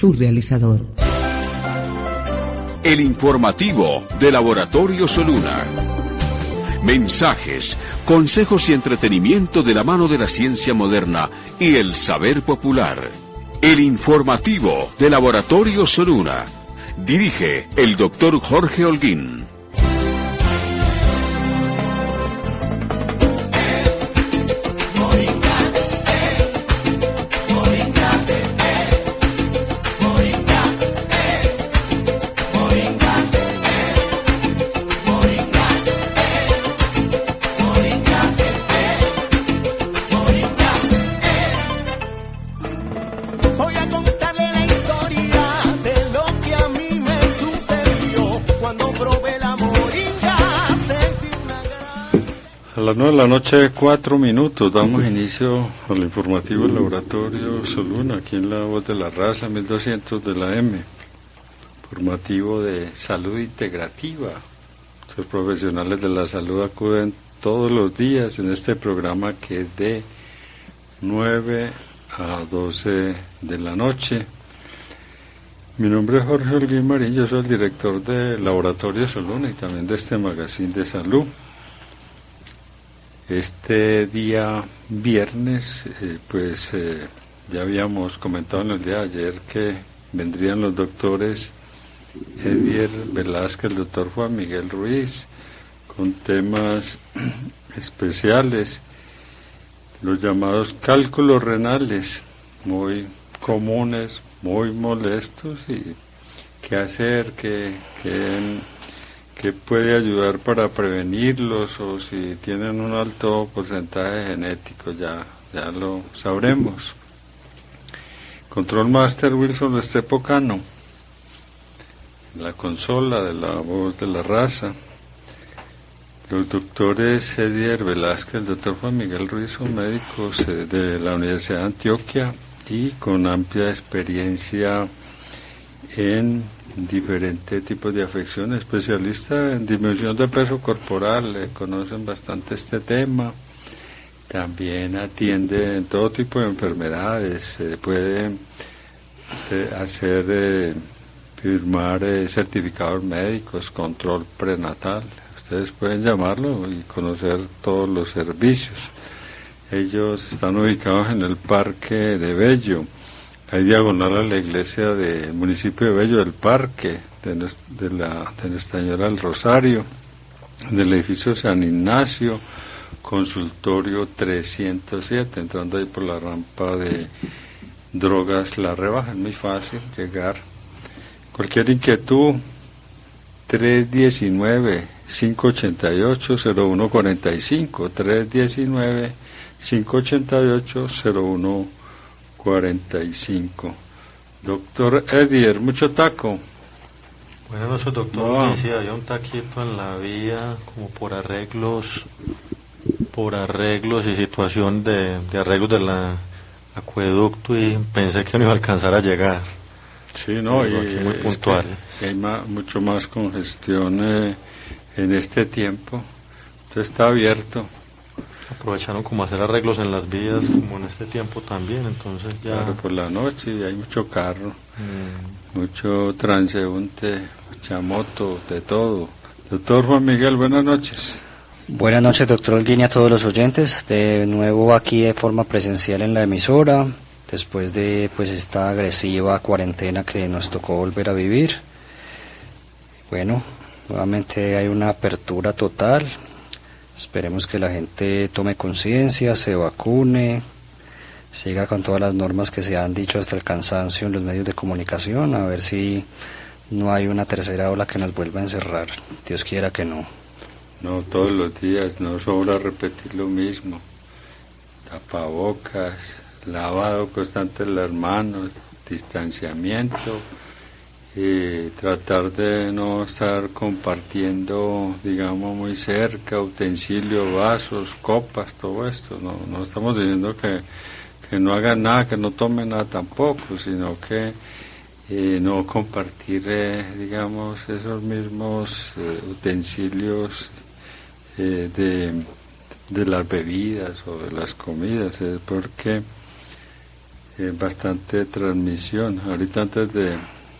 su realizador. El informativo de Laboratorio Soluna. Mensajes, consejos y entretenimiento de la mano de la ciencia moderna y el saber popular. El informativo de Laboratorio Soluna. Dirige el doctor Jorge Holguín. A las 9 de la noche, 4 minutos, damos inicio al informativo del Laboratorio Soluna, aquí en la Voz de la Raza, 1200 de la M, informativo de salud integrativa. Los profesionales de la salud acuden todos los días en este programa que es de 9 a 12 de la noche. Mi nombre es Jorge Holguín Marín, yo soy el director del Laboratorio Soluna y también de este magazine de salud. Este día viernes, ya habíamos comentado en el día de ayer que vendrían los doctores Edier Velázquez, el doctor Juan Miguel Ruiz, con temas especiales, los llamados cálculos renales, muy comunes, muy molestos, y qué hacer, qué puede ayudar para prevenirlos, o si tienen un alto porcentaje genético, ya lo sabremos. Control Master Wilson Restrepo Cano, la consola de la Voz de la Raza. Los doctores Edier Velázquez, el doctor Juan Miguel Ruiz son médicos de la Universidad de Antioquia y con amplia experiencia en diferentes tipos de afecciones, especialistas en disminución de peso corporal, conocen bastante este tema. También atiende todo tipo de enfermedades, puede firmar certificados médicos, control prenatal. Ustedes pueden llamarlo y conocer todos los servicios. Ellos están ubicados en el Parque de Bello, hay diagonal a la iglesia del municipio de Bello del Parque, de Nuestra Señora del Rosario, del edificio San Ignacio, consultorio 307, entrando ahí por la rampa de Drogas La Rebaja, es muy fácil llegar. Cualquier inquietud, 319-588-0145, 319-588-0145. Doctor Edier, mucho taco. Buenas noches, doctor. Sí, había un taquito en la vía, como por arreglos y situación de arreglos del acueducto, y pensé que no iba a alcanzar a llegar. Sí, no, y aquí muy puntual. Hay mucho más congestión en este tiempo, entonces está abierto. Aprovecharon como hacer arreglos en las vías, como en este tiempo también, entonces ya... Claro, por la noche hay mucho carro, mucho transeúnte, mucha moto, de todo. Doctor Juan Miguel, buenas noches. Buenas noches, doctor Holguín, y a todos los oyentes. De nuevo aquí de forma presencial en la emisora, después de esta agresiva cuarentena que nos tocó volver a vivir. Bueno, nuevamente hay una apertura total. Esperemos que la gente tome conciencia, se vacune, siga con todas las normas que se han dicho hasta el cansancio en los medios de comunicación, a ver si no hay una tercera ola que nos vuelva a encerrar. Dios quiera que no. No, todos los días, no sobra repetir lo mismo. Tapabocas, lavado constante de las manos, distanciamiento, tratar de no estar compartiendo, digamos, muy cerca, utensilios, vasos, copas, todo esto. No estamos diciendo que no hagan nada, que no tomen nada tampoco, sino que no compartir, digamos, esos mismos utensilios de las bebidas o de las comidas, porque bastante transmisión. Ahorita antes de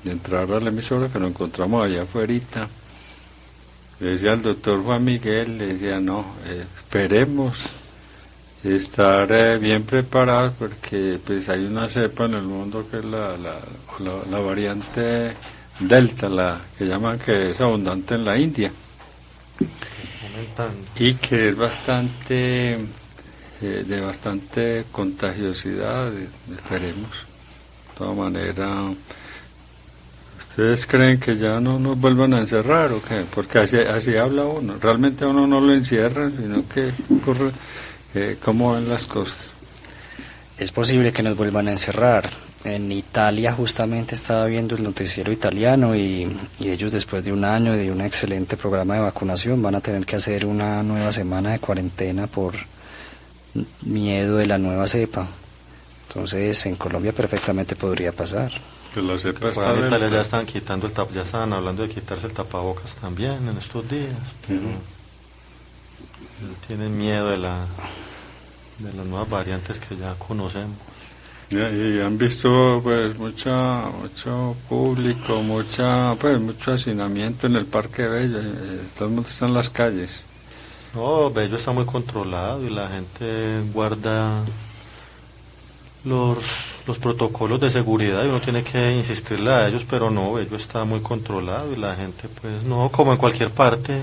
entrar a la emisora, que nos encontramos allá afuera, le decía al doctor Juan Miguel, le decía, no, esperemos estar bien preparados, porque pues hay una cepa en el mundo que es la variante Delta, la que llaman, que es abundante en la India, y que es bastante de bastante contagiosidad. Esperemos. De todas maneras, ¿ustedes creen que ya no nos vuelvan a encerrar o qué? Porque así habla uno. Realmente a uno no lo encierran, sino que ocurre. ¿Cómo van las cosas? Es posible que nos vuelvan a encerrar. En Italia justamente estaba viendo el noticiero italiano y ellos, después de un año de un excelente programa de vacunación, van a tener que hacer una nueva semana de cuarentena por miedo de la nueva cepa. Entonces en Colombia perfectamente podría pasar. Que la cepa está en Italia ya están quitando ya estaban hablando de quitarse el tapabocas también en estos días, pero tienen miedo de las nuevas variantes que ya conocemos. Y han visto pues mucho público, mucho hacinamiento en el Parque Bello, todo el mundo está en las calles. No, Bello está muy controlado y la gente guarda los protocolos de seguridad y uno tiene que insistirle a ellos, pero no, Bello está muy controlado y la gente pues no, como en cualquier parte.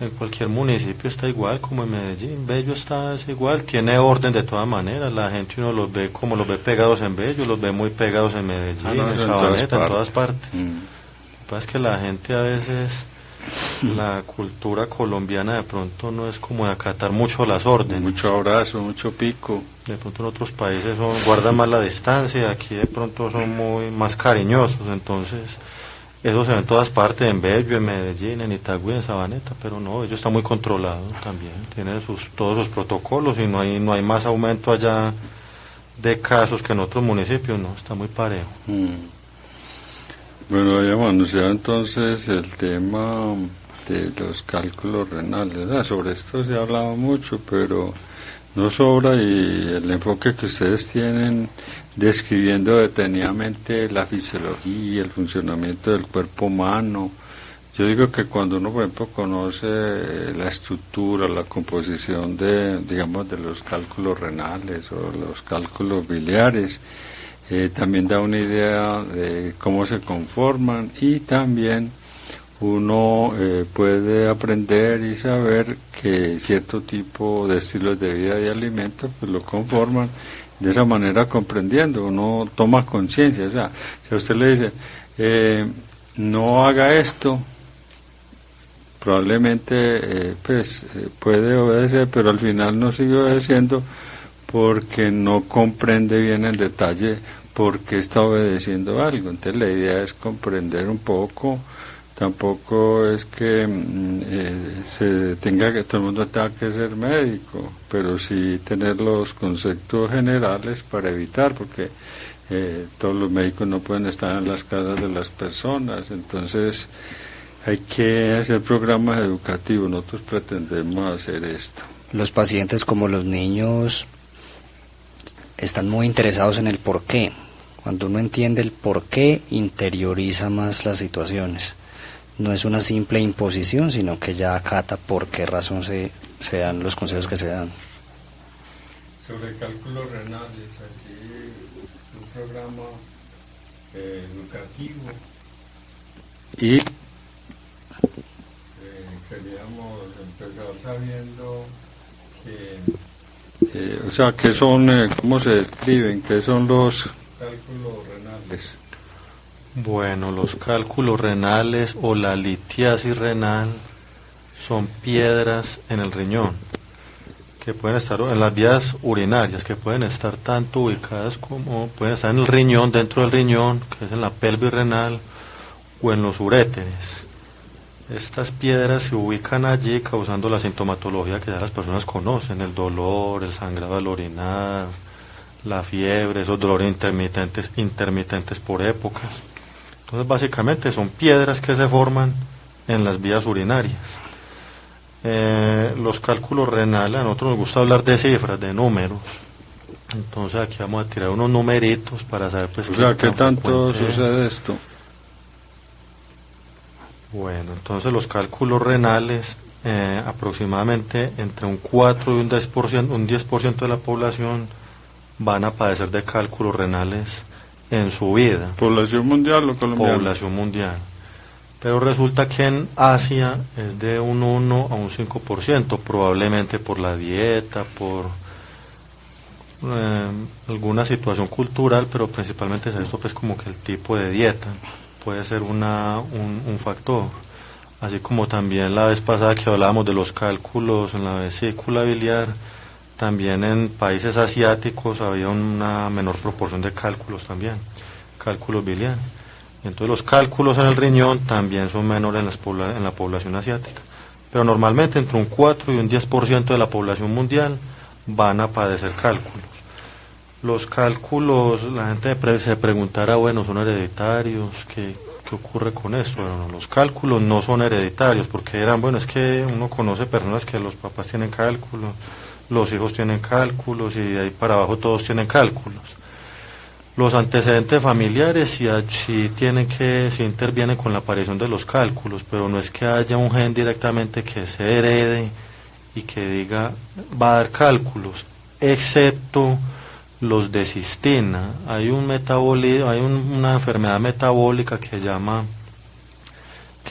En cualquier municipio está igual, como en Medellín. Bello es igual, tiene orden de todas maneras. La gente uno los ve como los ve pegados en Bello, los ve muy pegados en Medellín, en Sabaneta, en todas partes. Lo que pasa es que la gente a veces, la cultura colombiana de pronto no es como de acatar mucho las órdenes. Mucho abrazo, mucho pico. De pronto en otros países guardan más la distancia, aquí de pronto son muy más cariñosos, entonces... Eso se ve en todas partes, en Bello, en Medellín, en Itagüí, en Sabaneta, pero no, ellos están muy controlados también, tienen todos sus protocolos y no hay más aumento allá de casos que en otros municipios, no, está muy parejo. Bueno, habíamos anunciado entonces el tema de los cálculos renales, sobre esto se ha hablado mucho, pero no sobra, y el enfoque que ustedes tienen describiendo detenidamente la fisiología, el funcionamiento del cuerpo humano. Yo digo que cuando uno, por ejemplo, conoce la estructura, la composición de los cálculos renales o los cálculos biliares, también da una idea de cómo se conforman, y también uno puede aprender y saber que cierto tipo de estilos de vida y alimentos pues lo conforman. De esa manera, comprendiendo, uno toma conciencia. O sea, si a usted le dice, no haga esto, probablemente puede obedecer, pero al final no sigue obedeciendo porque no comprende bien en detalle por qué está obedeciendo algo. Entonces la idea es comprender un poco. Tampoco es que todo el mundo tenga que ser médico, pero sí tener los conceptos generales para evitar, porque todos los médicos no pueden estar en las casas de las personas, entonces hay que hacer programas educativos. Nosotros pretendemos hacer esto. Los pacientes, como los niños, están muy interesados en el por qué. Cuando uno entiende el por qué, interioriza más las situaciones. No es una simple imposición, sino que ya acata por qué razón se dan los consejos que se dan. Sobre cálculos renales, aquí un programa educativo, y queríamos empezar sabiendo que, ¿qué son, cómo se describen, qué son los cálculos renales? Bueno, los cálculos renales o la litiasis renal son piedras en el riñón que pueden estar en las vías urinarias, que pueden estar tanto ubicadas como pueden estar en el riñón, dentro del riñón, que es en la pelvis renal, o en los uréteres. Estas piedras se ubican allí causando la sintomatología que ya las personas conocen, el dolor, el sangrado al orinar, la fiebre, esos dolores intermitentes por épocas. Entonces básicamente son piedras que se forman en las vías urinarias. Los cálculos renales, a nosotros nos gusta hablar de cifras, de números. Entonces aquí vamos a tirar unos numeritos para saber pues O sea, ¿qué tan tanto frecuente es. sucede esto? Bueno, entonces los cálculos renales, aproximadamente entre un 4 y un 10% de la población van a padecer de cálculos renales en su vida, ¿Población mundial o colombiana? población mundial. Pero resulta que en Asia es de un 1 a un 5%, probablemente por la dieta, por alguna situación cultural, pero principalmente es esto, pues como que el tipo de dieta puede ser un factor. Así como también la vez pasada que hablábamos de los cálculos en la vesícula biliar, también en países asiáticos había una menor proporción de cálculos también, cálculos biliares. Entonces los cálculos en el riñón también son menores en la población asiática. Pero normalmente entre un 4 y un 10% de la población mundial van a padecer cálculos. Los cálculos, la gente se preguntará, bueno, ¿son hereditarios? ¿Qué ocurre con esto? Bueno, los cálculos no son hereditarios, porque bueno, es que uno conoce personas que los papás tienen cálculos, los hijos tienen cálculos y de ahí para abajo todos tienen cálculos. Los antecedentes familiares sí intervienen con la aparición de los cálculos, pero no es que haya un gen directamente que se herede y que diga va a dar cálculos, excepto los de cistina. Hay una enfermedad metabólica que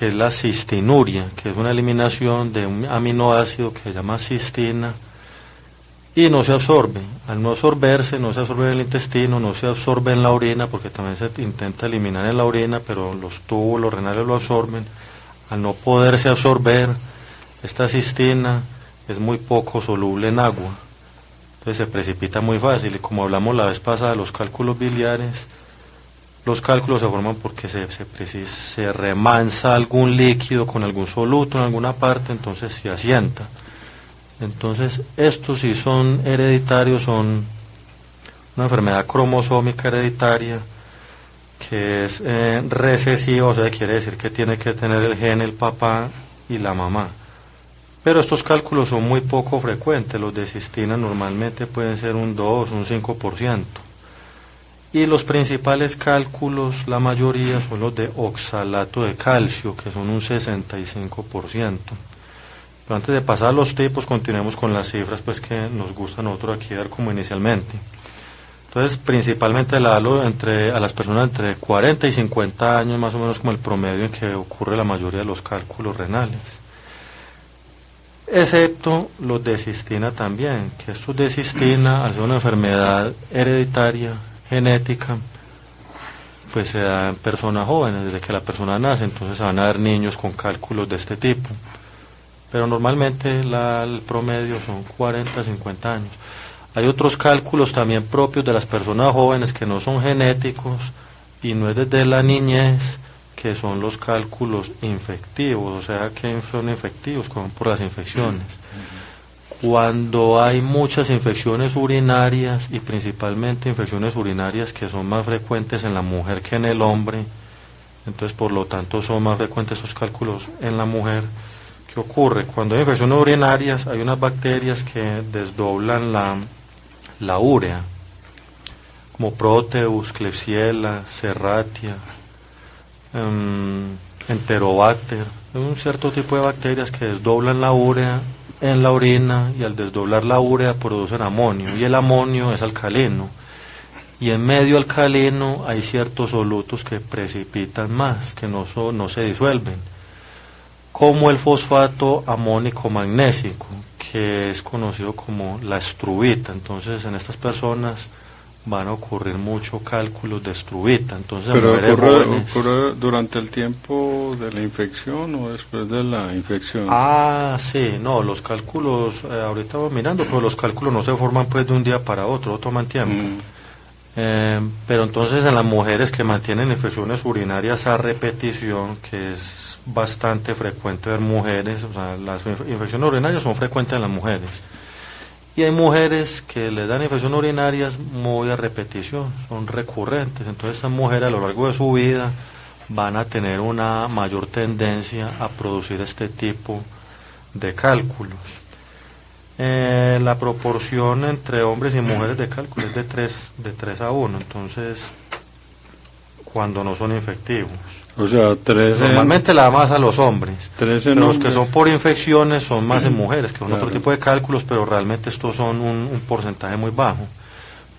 es la cistinuria, que es una eliminación de un aminoácido que se llama cistina y no se absorbe. Al no absorberse, no se absorbe en el intestino, no se absorbe en la orina, porque también se intenta eliminar en la orina, pero los túbulos renales lo absorben. Al no poderse absorber, esta cistina es muy poco soluble en agua, entonces se precipita muy fácil. Y como hablamos la vez pasada de los cálculos biliares, los cálculos se forman porque se remansa algún líquido con algún soluto en alguna parte, entonces se asienta. Entonces estos sí son hereditarios, son una enfermedad cromosómica hereditaria que es recesiva, o sea, quiere decir que tiene que tener el gen el papá y la mamá. Pero estos cálculos son muy poco frecuentes, los de cistina normalmente pueden ser un 2, un 5%. Y los principales cálculos, la mayoría, son los de oxalato de calcio, que son un 65%. Pero antes de pasar a los tipos, continuemos con las cifras pues que nos gusta a nosotros aquí dar como inicialmente. Entonces, principalmente a las personas entre 40 y 50 años, más o menos como el promedio en que ocurre la mayoría de los cálculos renales. Excepto los de cistina también, que estos de cistina, al ser una enfermedad hereditaria, genética, pues se da en personas jóvenes, desde que la persona nace, entonces se van a dar niños con cálculos de este tipo. Pero normalmente el promedio son 40 a 50 años. Hay otros cálculos también propios de las personas jóvenes que no son genéticos y no es desde la niñez, que son los cálculos infectivos, o sea que son infectivos por las infecciones. Cuando hay muchas infecciones urinarias y principalmente infecciones urinarias que son más frecuentes en la mujer que en el hombre, entonces por lo tanto son más frecuentes esos cálculos en la mujer. ¿Qué ocurre? Cuando hay infecciones urinarias hay unas bacterias que desdoblan la urea, como Proteus, Klebsiella, Serratia, Enterobacter, un cierto tipo de bacterias que desdoblan la urea en la orina y al desdoblar la urea producen amonio y el amonio es alcalino y en medio alcalino hay ciertos solutos que precipitan más, que no se disuelven, como el fosfato amónico magnésico, que es conocido como la estruvita. Entonces en estas personas van a ocurrir muchos cálculos de estruvita. Entonces, ¿pero ocurre durante el tiempo de la infección o después de la infección? Sí, no, los cálculos, ahorita vamos mirando, pero los cálculos no se forman pues de un día para otro, toman tiempo. Pero entonces en las mujeres que mantienen infecciones urinarias a repetición, que es bastante frecuente ver mujeres, o sea, las infecciones urinarias son frecuentes en las mujeres. Y hay mujeres que les dan infecciones urinarias muy a repetición, son recurrentes. Entonces estas mujeres a lo largo de su vida van a tener una mayor tendencia a producir este tipo de cálculos. La proporción entre hombres y mujeres de cálculo es de 3 a 1, entonces cuando no son infectivos. O sea, 3 Normalmente la da más a los hombres, pero los que hombres. son por infecciones son más en mujeres, que son Claro. otro tipo de cálculos, pero realmente estos son un porcentaje muy bajo.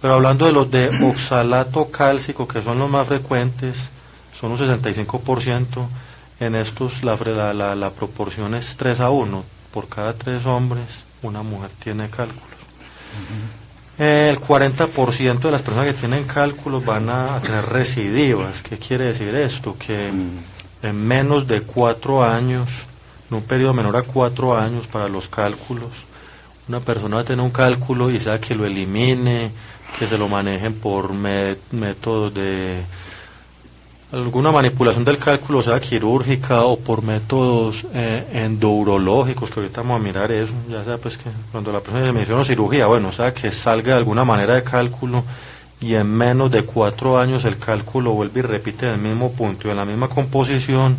Pero hablando de los de oxalato cálcico, que son los más frecuentes, son un 65%, en estos la proporción es 3 a 1, por cada 3 hombres, una mujer tiene cálculos. El 40% de las personas que tienen cálculos van a tener recidivas. ¿Qué quiere decir esto? Que en menos de 4 años, en un periodo menor a 4 años para los cálculos, una persona va a tener un cálculo y sea que lo elimine, que se lo manejen por métodos de alguna manipulación del cálculo, sea quirúrgica o por métodos endourológicos, que ahorita vamos a mirar eso, ya sea pues que cuando la persona se menciona cirugía, bueno, o sea que salga de alguna manera de cálculo y en menos de 4 años el cálculo vuelve y repite en el mismo punto y en la misma composición,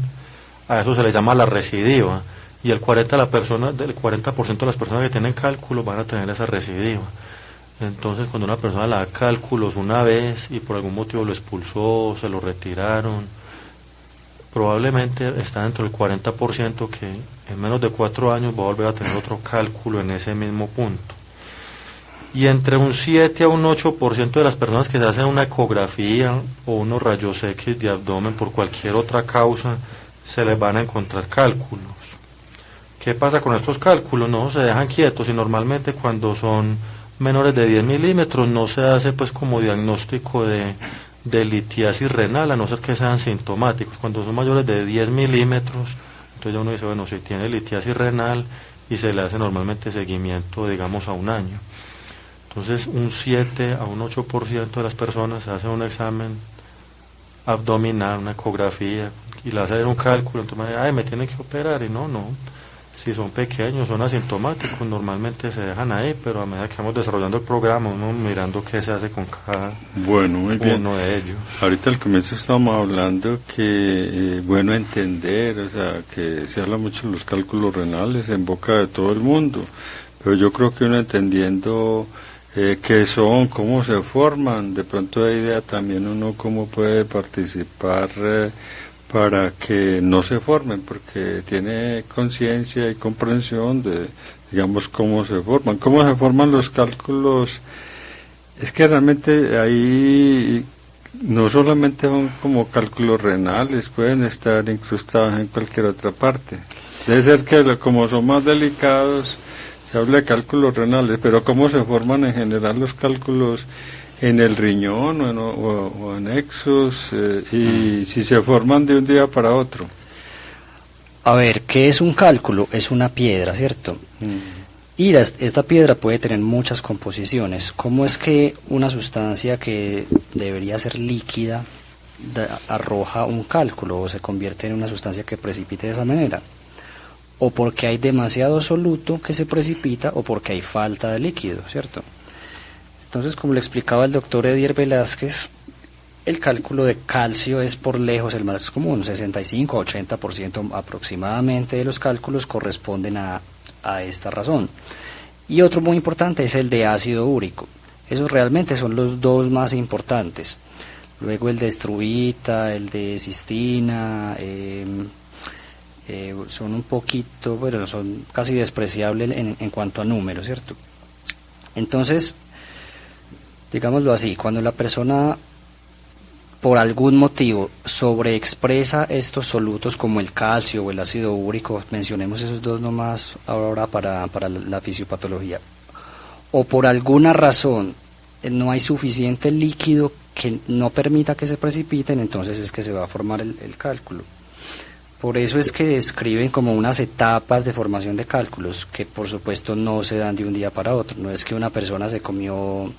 a eso se le llama la recidiva, y el 40% de las personas que tienen cálculo van a tener esa recidiva. Entonces, cuando una persona le da cálculos una vez y por algún motivo lo expulsó, se lo retiraron, probablemente está dentro del 40% que en menos de 4 años va a volver a tener otro cálculo en ese mismo punto. Y entre un 7 a un 8% de las personas que se hacen una ecografía o unos rayos X de abdomen por cualquier otra causa, se les van a encontrar cálculos. ¿Qué pasa con estos cálculos? No se dejan quietos y normalmente cuando son menores de 10 milímetros no se hace pues como diagnóstico de litiasis renal, a no ser que sean sintomáticos. Cuando son mayores de 10 milímetros, entonces uno dice, bueno, si tiene litiasis renal, y se le hace normalmente seguimiento, digamos, a un año. Entonces un 7 a un 8% de las personas hacen un examen abdominal, una ecografía, y le hacen un cálculo, entonces me tienen que operar, y no. Si son pequeños, son asintomáticos, normalmente se dejan ahí, pero a medida que vamos desarrollando el programa, uno mirando qué se hace con cada muy bien. uno de ellos. Ahorita al comienzo estábamos hablando que bueno entender, o sea, que se habla mucho de los cálculos renales en boca de todo el mundo, pero yo creo que uno entendiendo qué son, cómo se forman, de pronto hay idea también uno cómo puede participar para que no se formen, porque tiene conciencia y comprensión de, digamos, cómo se forman los cálculos. Es que realmente ahí no solamente son como cálculos renales, pueden estar incrustados en cualquier otra parte. Debe ser que como son más delicados, se habla de cálculos renales, pero cómo se forman en general los cálculos en el riñón o en exos, y si se forman de un día para otro. A ver, ¿qué es un cálculo? Es una piedra, ¿cierto? Y esta piedra puede tener muchas composiciones. ¿Cómo es que una sustancia que debería ser líquida arroja un cálculo o se convierte en una sustancia que precipite de esa manera? O porque hay demasiado soluto que se precipita o porque hay falta de líquido, ¿cierto? Entonces, como le explicaba el doctor Edier Velázquez, el cálculo de calcio es por lejos el más común, 65 a 80% aproximadamente de los cálculos corresponden a esta razón. Y otro muy importante es el de ácido úrico. Esos realmente son los dos más importantes. Luego el de estruvita, el de cistina, son un poquito, bueno, son casi despreciables en cuanto a números, ¿cierto? Entonces, digámoslo así, cuando la persona por algún motivo sobreexpresa estos solutos como el calcio o el ácido úrico, mencionemos esos dos nomás ahora para la fisiopatología, o por alguna razón no hay suficiente líquido que no permita que se precipiten, entonces es que se va a formar el cálculo. Por eso es que describen como unas etapas de formación de cálculos, que por supuesto no se dan de un día para otro. No es que una persona se comió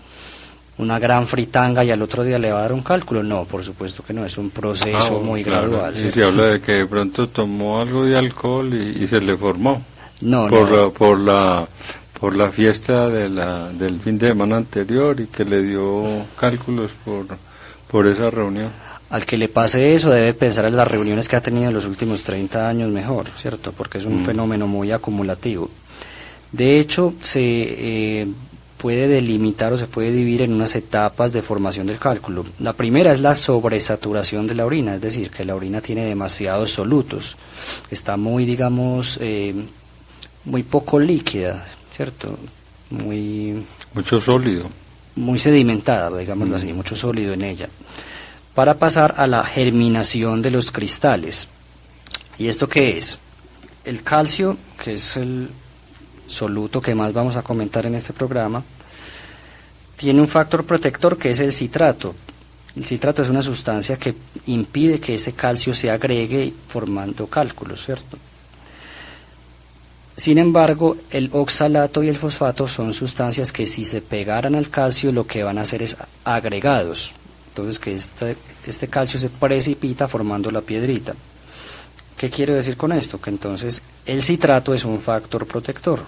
una gran fritanga y al otro día le va a dar un cálculo. No, por supuesto que no, es un proceso muy gradual. Y se habla de que de pronto tomó algo de alcohol y se le formó. No, por la fiesta del fin de semana anterior, y que le dio cálculos por esa reunión. Al que le pase eso debe pensar en las reuniones que ha tenido en los últimos 30 años mejor, ¿cierto? Porque es un fenómeno muy acumulativo. De hecho, se puede delimitar o se puede dividir en unas etapas de formación del cálculo. La primera es la sobresaturación de la orina, es decir, que la orina tiene demasiados solutos, está muy, digamos, muy poco líquida, ¿cierto? Mucho sólido. Muy sedimentada, digámoslo así, mucho sólido en ella, para pasar a la germinación de los cristales. ¿Y esto qué es? El calcio, que es el soluto que más vamos a comentar en este programa, tiene un factor protector que es el citrato. El citrato es una sustancia que impide que ese calcio se agregue formando cálculos, ¿cierto? Sin embargo, el oxalato y el fosfato son sustancias que si se pegaran al calcio lo que van a hacer es agregados. Entonces que este calcio se precipita formando la piedrita. ¿Qué quiero decir con esto? Que entonces el citrato es un factor protector.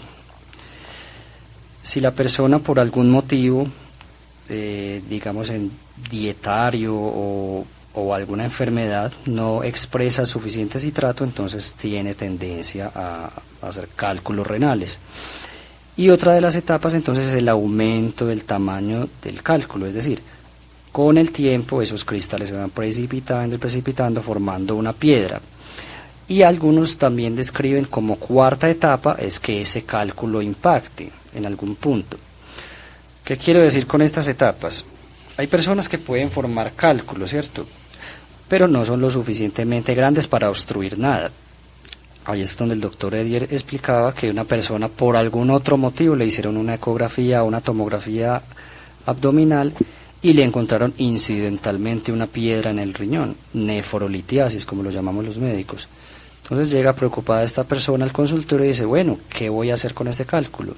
Si la persona por algún motivo, digamos en dietario o alguna enfermedad, no expresa suficiente citrato, entonces tiene tendencia a hacer cálculos renales. Y otra de las etapas entonces es el aumento del tamaño del cálculo, es decir, con el tiempo esos cristales se van precipitando, formando una piedra. Y algunos también describen como cuarta etapa es que ese cálculo impacte en algún punto. ¿Qué quiero decir con estas etapas? Hay personas que pueden formar cálculos, ¿cierto? Pero no son lo suficientemente grandes para obstruir nada. Ahí es donde el doctor Edier explicaba que una persona por algún otro motivo le hicieron una ecografía o una tomografía abdominal y le encontraron incidentalmente una piedra en el riñón, nefrolitiasis, como lo llamamos los médicos. Entonces llega preocupada esta persona al consultorio y dice, bueno, ¿qué voy a hacer con este cálculo?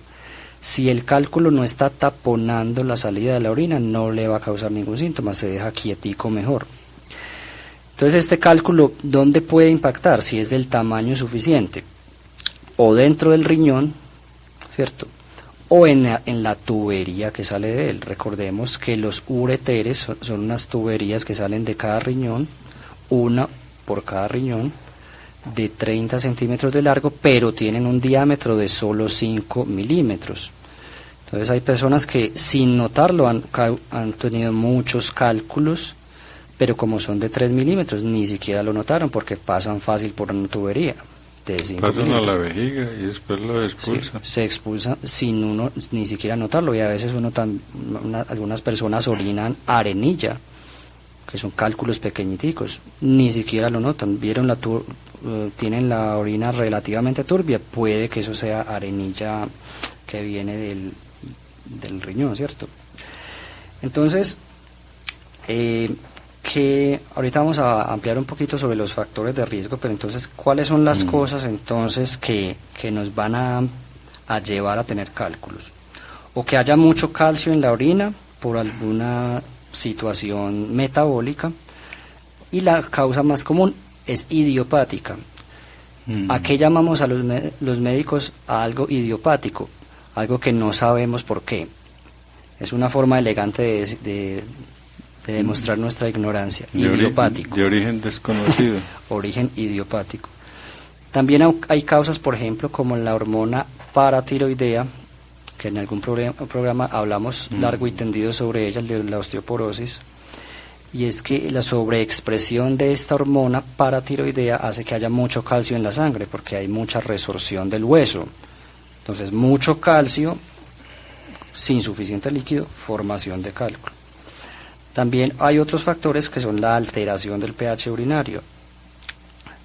Si el cálculo no está taponando la salida de la orina, no le va a causar ningún síntoma, se deja quietico mejor. Entonces este cálculo, ¿dónde puede impactar? Si es del tamaño suficiente, o dentro del riñón, ¿cierto? O en la tubería que sale de él. Recordemos que los ureteres son unas tuberías que salen de cada riñón, una por cada riñón, de 30 centímetros de largo, pero tienen un diámetro de solo 5 milímetros. Entonces hay personas que sin notarlo han tenido muchos cálculos, pero como son de 3 milímetros, ni siquiera lo notaron porque pasan fácil por una tubería. Pasan a la vejiga y después lo expulsan. Sí, se expulsa sin uno ni siquiera notarlo, y a veces algunas personas orinan arenilla, que son cálculos pequeñiticos, ni siquiera lo notan. Tienen la orina relativamente turbia, puede que eso sea arenilla que viene del riñón, ¿cierto? Entonces, que ahorita vamos a ampliar un poquito sobre los factores de riesgo, pero entonces, ¿cuáles son las cosas entonces que nos van a llevar a tener cálculos? O que haya mucho calcio en la orina por alguna situación metabólica, y la causa más común es idiopática. ¿A qué llamamos a los médicos a algo idiopático? Algo que no sabemos por qué. Es una forma elegante de demostrar nuestra ignorancia. Idiopático. De origen desconocido. Origen idiopático. También hay causas, por ejemplo, como la hormona paratiroidea, que en algún programa hablamos largo y tendido sobre ella, el de la osteoporosis, y es que la sobreexpresión de esta hormona paratiroidea hace que haya mucho calcio en la sangre, porque hay mucha resorción del hueso. Entonces, mucho calcio sin suficiente líquido, formación de cálculo. También hay otros factores que son la alteración del pH urinario.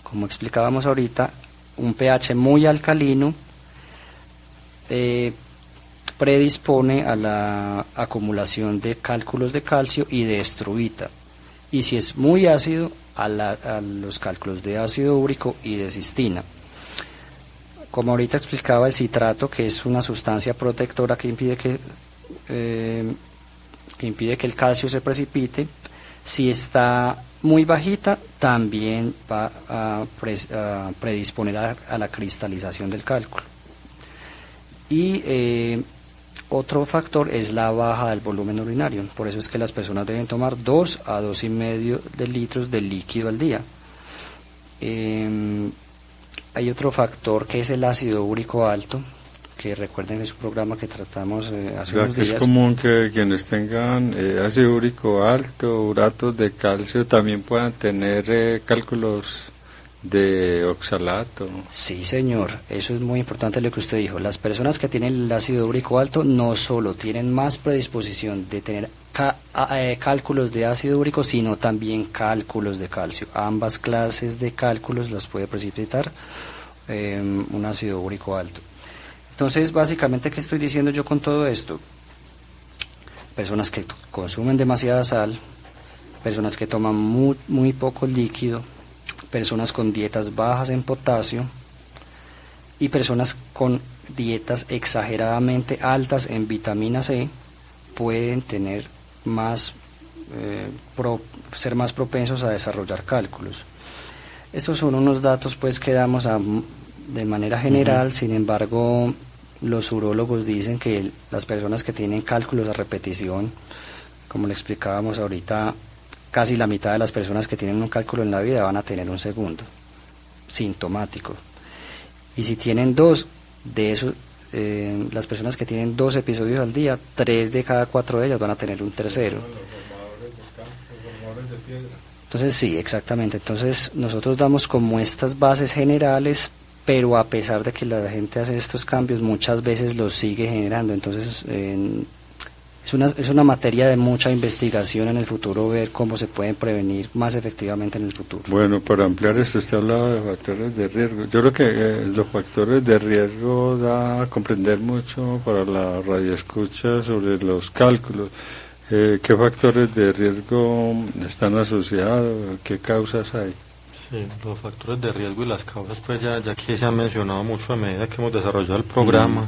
Como explicábamos ahorita, un pH muy alcalino predispone a la acumulación de cálculos de calcio y de estruvita, y si es muy ácido, a los cálculos de ácido úrico y de cistina. Como ahorita explicaba, el citrato, que es una sustancia protectora que impide que el calcio se precipite, si está muy bajita, también va a predisponer a la cristalización del cálculo. Y otro factor es la baja del volumen urinario. Por eso es que las personas deben tomar 2 a 2,5 de litros de líquido al día. Hay otro factor que es el ácido úrico alto, que recuerden en su programa que tratamos hace O sea, unos que días. es común que quienes tengan ácido úrico alto, uratos de calcio, también puedan tener cálculos de oxalato. Sí, señor, eso es muy importante lo que usted dijo. Las personas que tienen el ácido úrico alto no solo tienen más predisposición de tener cálculos de ácido úrico, sino también cálculos de calcio. Ambas clases de cálculos las puede precipitar un ácido úrico alto. Entonces, básicamente, ¿qué estoy diciendo yo con todo esto? Personas que consumen demasiada sal, personas que toman muy poco líquido, personas con dietas bajas en potasio y personas con dietas exageradamente altas en vitamina C pueden tener ser más propensos a desarrollar cálculos. Estos son unos datos pues que damos de manera general. Sin embargo, los urólogos dicen que las personas que tienen cálculos a repetición, como le explicábamos ahorita, casi la mitad de las personas que tienen un cálculo en la vida van a tener un segundo, sintomático. Y si tienen dos de esos, las personas que tienen 2 episodios al día, 3 de cada 4 de ellas van a tener un tercero. Entonces sí, exactamente. Entonces nosotros damos como estas bases generales, pero a pesar de que la gente hace estos cambios, muchas veces los sigue generando. Entonces es una materia de mucha investigación en el futuro, ver cómo se pueden prevenir más efectivamente en el futuro. Bueno, para ampliar esto, usted hablaba de factores de riesgo. Yo creo que los factores de riesgo da a comprender mucho para la radioescucha sobre los cálculos. ¿Qué factores de riesgo están asociados? ¿Qué causas hay? Sí, los factores de riesgo y las causas, pues ya aquí se han mencionado mucho a medida que hemos desarrollado el programa,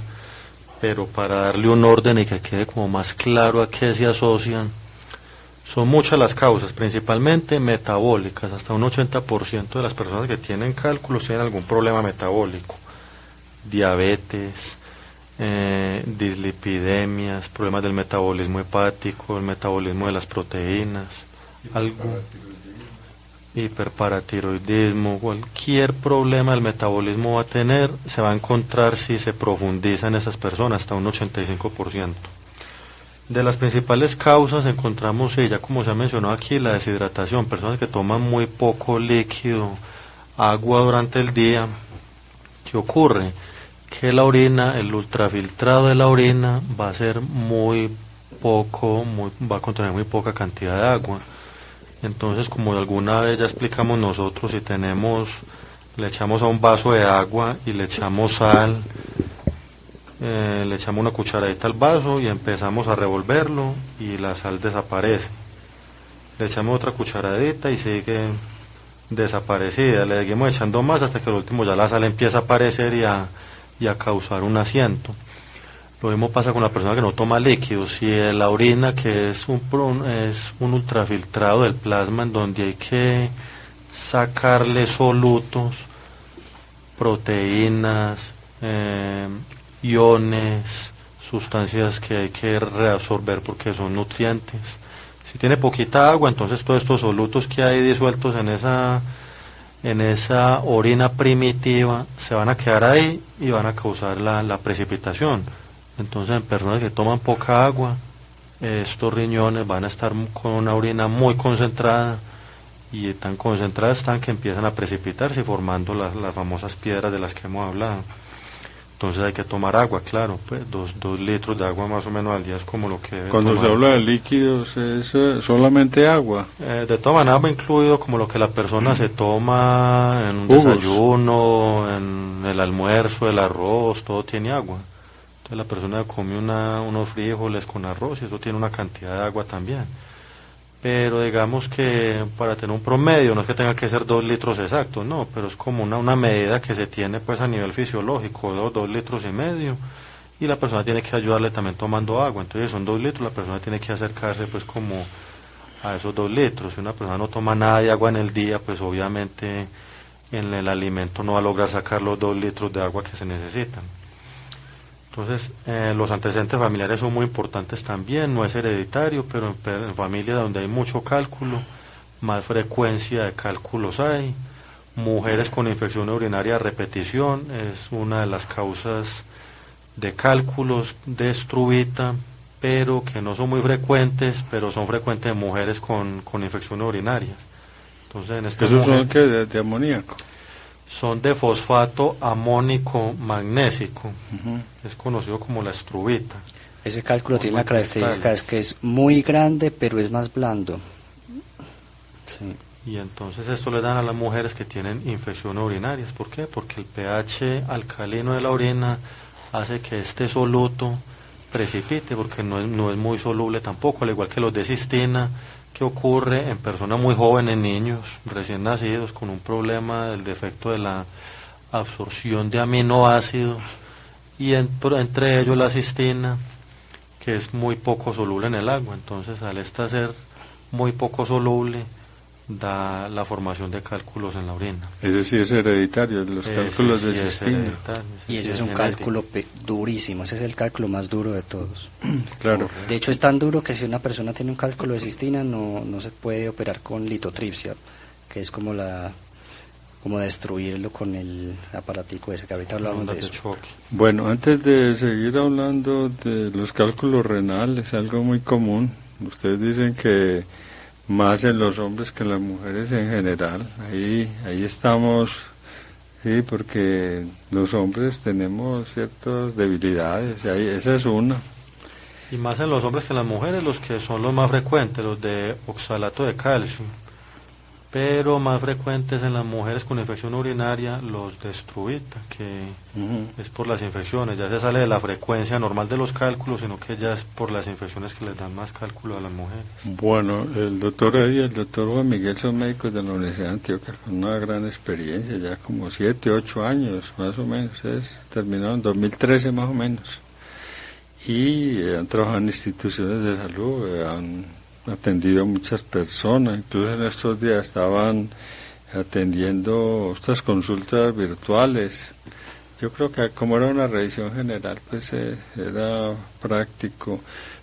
pero para darle un orden y que quede como más claro a qué se asocian, son muchas las causas, principalmente metabólicas. Hasta un 80% de las personas que tienen cálculos tienen algún problema metabólico, diabetes, dislipidemias, problemas del metabolismo hepático, el metabolismo de las proteínas, hiperparatiroidismo, cualquier problema del metabolismo va a tener, se va a encontrar si se profundiza en esas personas, hasta un 85%. De las principales causas encontramos, ya como se ha mencionado aquí, la deshidratación, personas que toman muy poco líquido, agua durante el día. ¿Qué ocurre? Que la orina, el ultrafiltrado de la orina va a ser va a contener muy poca cantidad de agua. Entonces, como alguna vez ya explicamos nosotros, si le echamos a un vaso de agua y le echamos sal, le echamos una cucharadita al vaso y empezamos a revolverlo y la sal desaparece. Le echamos otra cucharadita y sigue desaparecida. Le seguimos echando más hasta que al último ya la sal empieza a aparecer y a causar un asiento. Lo mismo pasa con la persona que no toma líquidos. Si la orina, que es un ultrafiltrado del plasma en donde hay que sacarle solutos, proteínas, iones, sustancias que hay que reabsorber porque son nutrientes. Si tiene poquita agua, entonces todos estos solutos que hay disueltos en esa orina primitiva se van a quedar ahí y van a causar la precipitación. Entonces, en personas que toman poca agua, estos riñones van a estar con una orina muy concentrada, y tan concentradas están que empiezan a precipitarse formando las famosas piedras de las que hemos hablado. Entonces hay que tomar agua, claro, pues 2 litros de agua más o menos al día es como lo que debe Cuando tomar. se habla de líquidos, ¿es solamente agua? De todas maneras va incluido como lo que la persona se toma en un Jugos. desayuno, en el almuerzo, el arroz, todo tiene agua. Entonces la persona come unos frijoles con arroz y eso tiene una cantidad de agua también. Pero digamos que para tener un promedio, no es que tenga que ser 2 litros exactos, no, pero es como una medida que se tiene pues a nivel fisiológico, 2 litros y medio, y la persona tiene que ayudarle también tomando agua. Entonces son 2 litros, la persona tiene que acercarse pues como a esos 2 litros. Si una persona no toma nada de agua en el día, pues obviamente en el alimento no va a lograr sacar los 2 litros de agua que se necesitan. Entonces, los antecedentes familiares son muy importantes también, no es hereditario, pero en familias donde hay mucho cálculo, más frecuencia de cálculos hay. Mujeres con infección urinaria a repetición es una de las causas de cálculos de estrubita, pero que no son muy frecuentes, pero son frecuentes en mujeres con infecciones urinarias. Entonces, en estas ¿Esos son mujeres que de amoníaco? son de fosfato amónico magnésico, Ujú. es conocido como la estrubita. Ese cálculo tiene Muy la característica cristales. es que es muy grande, pero es más blando. Sí. Y entonces esto le dan a las mujeres que tienen infecciones urinarias. ¿Por qué? Porque el pH alcalino de la orina hace que este soluto precipite, porque no es muy soluble tampoco, al igual que los de cistina, que ocurre en personas muy jóvenes, niños recién nacidos, con un problema del defecto de la absorción de aminoácidos, y entre ellos la cistina, que es muy poco soluble en el agua. Entonces, al esta ser muy poco soluble, da la formación de cálculos en la orina. Ese sí es hereditario, los cálculos Ese de sí es cistina. hereditario, Y ese sí es un genético. cálculo durísimo, ese es el cálculo más duro de todos. Claro. De hecho es tan duro que si una persona tiene un cálculo de cistina no se puede operar con litotripsia, que es como destruirlo con el aparatico ese que ahorita hablamos Ondas de de eso. choque. Bueno, antes de seguir hablando de los cálculos renales, algo muy común. Ustedes dicen que más en los hombres que en las mujeres en general. Ahí estamos, sí, porque los hombres tenemos ciertas debilidades, y ahí, esa es una. Y más en los hombres que en las mujeres, los que son los más frecuentes, los de oxalato de calcio. Pero más frecuentes en las mujeres con infección urinaria, los de estrubita, que es por las infecciones. Ya se sale de la frecuencia normal de los cálculos, sino que ya es por las infecciones que les dan más cálculo a las mujeres. Bueno, el doctor Eddie y el doctor Juan Miguel son médicos de la Universidad de Antioquia con una gran experiencia, ya como 7, 8 años más o menos, terminaron en 2013 más o menos. Y han trabajado en instituciones de salud, han atendido a muchas personas, incluso en estos días estaban atendiendo estas consultas virtuales. Yo creo que como era una revisión general, pues era práctico.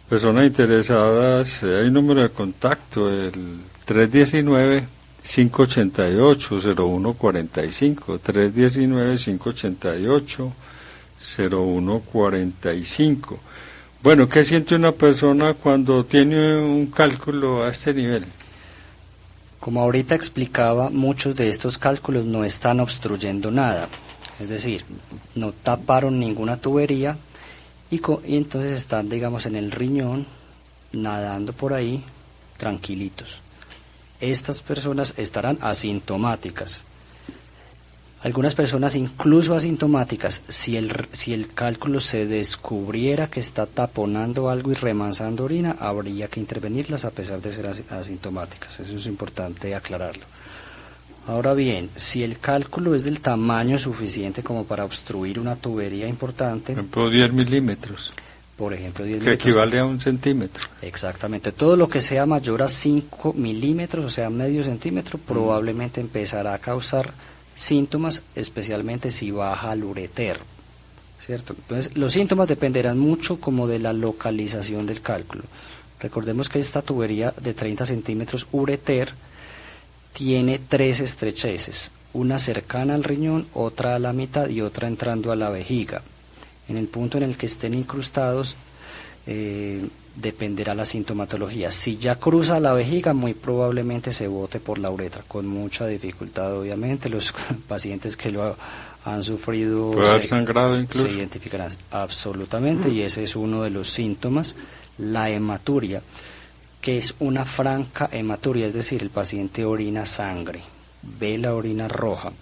Personas interesadas, hay un número de contacto, el 319-588-0145, 319-588-0145. Bueno, ¿qué siente una persona cuando tiene un cálculo a este nivel? Como ahorita explicaba, muchos de estos cálculos no están obstruyendo nada, es decir, no taparon ninguna tubería y entonces están, digamos, en el riñón, nadando por ahí, tranquilitos. Estas personas estarán asintomáticas. Algunas personas incluso asintomáticas, si el cálculo se descubriera que está taponando algo y remansando orina, habría que intervenirlas a pesar de ser asintomáticas. Eso es importante aclararlo. Ahora bien, si el cálculo es del tamaño suficiente como para obstruir una tubería importante, Por ejemplo, 10 milímetros, por ejemplo 10 que milímetros, equivale a 1 centímetro. exactamente, todo lo que sea mayor a 5 milímetros, o sea, medio centímetro, probablemente empezará a causar síntomas, especialmente si baja al ureter, ¿cierto? Entonces, los síntomas dependerán mucho como de la localización del cálculo. Recordemos que esta tubería de 30 centímetros ureter tiene 3 estrecheces, una cercana al riñón, otra a la mitad y otra entrando a la vejiga. En el punto en el que estén incrustados, dependerá la sintomatología. Si ya cruza la vejiga, muy probablemente se bote por la uretra, con mucha dificultad, obviamente. Los pacientes que lo han sufrido ¿Puede haber sangrado incluso? se identificarán absolutamente, y ese es uno de los síntomas. La hematuria, que es una franca hematuria, es decir, el paciente orina sangre, ve la orina roja.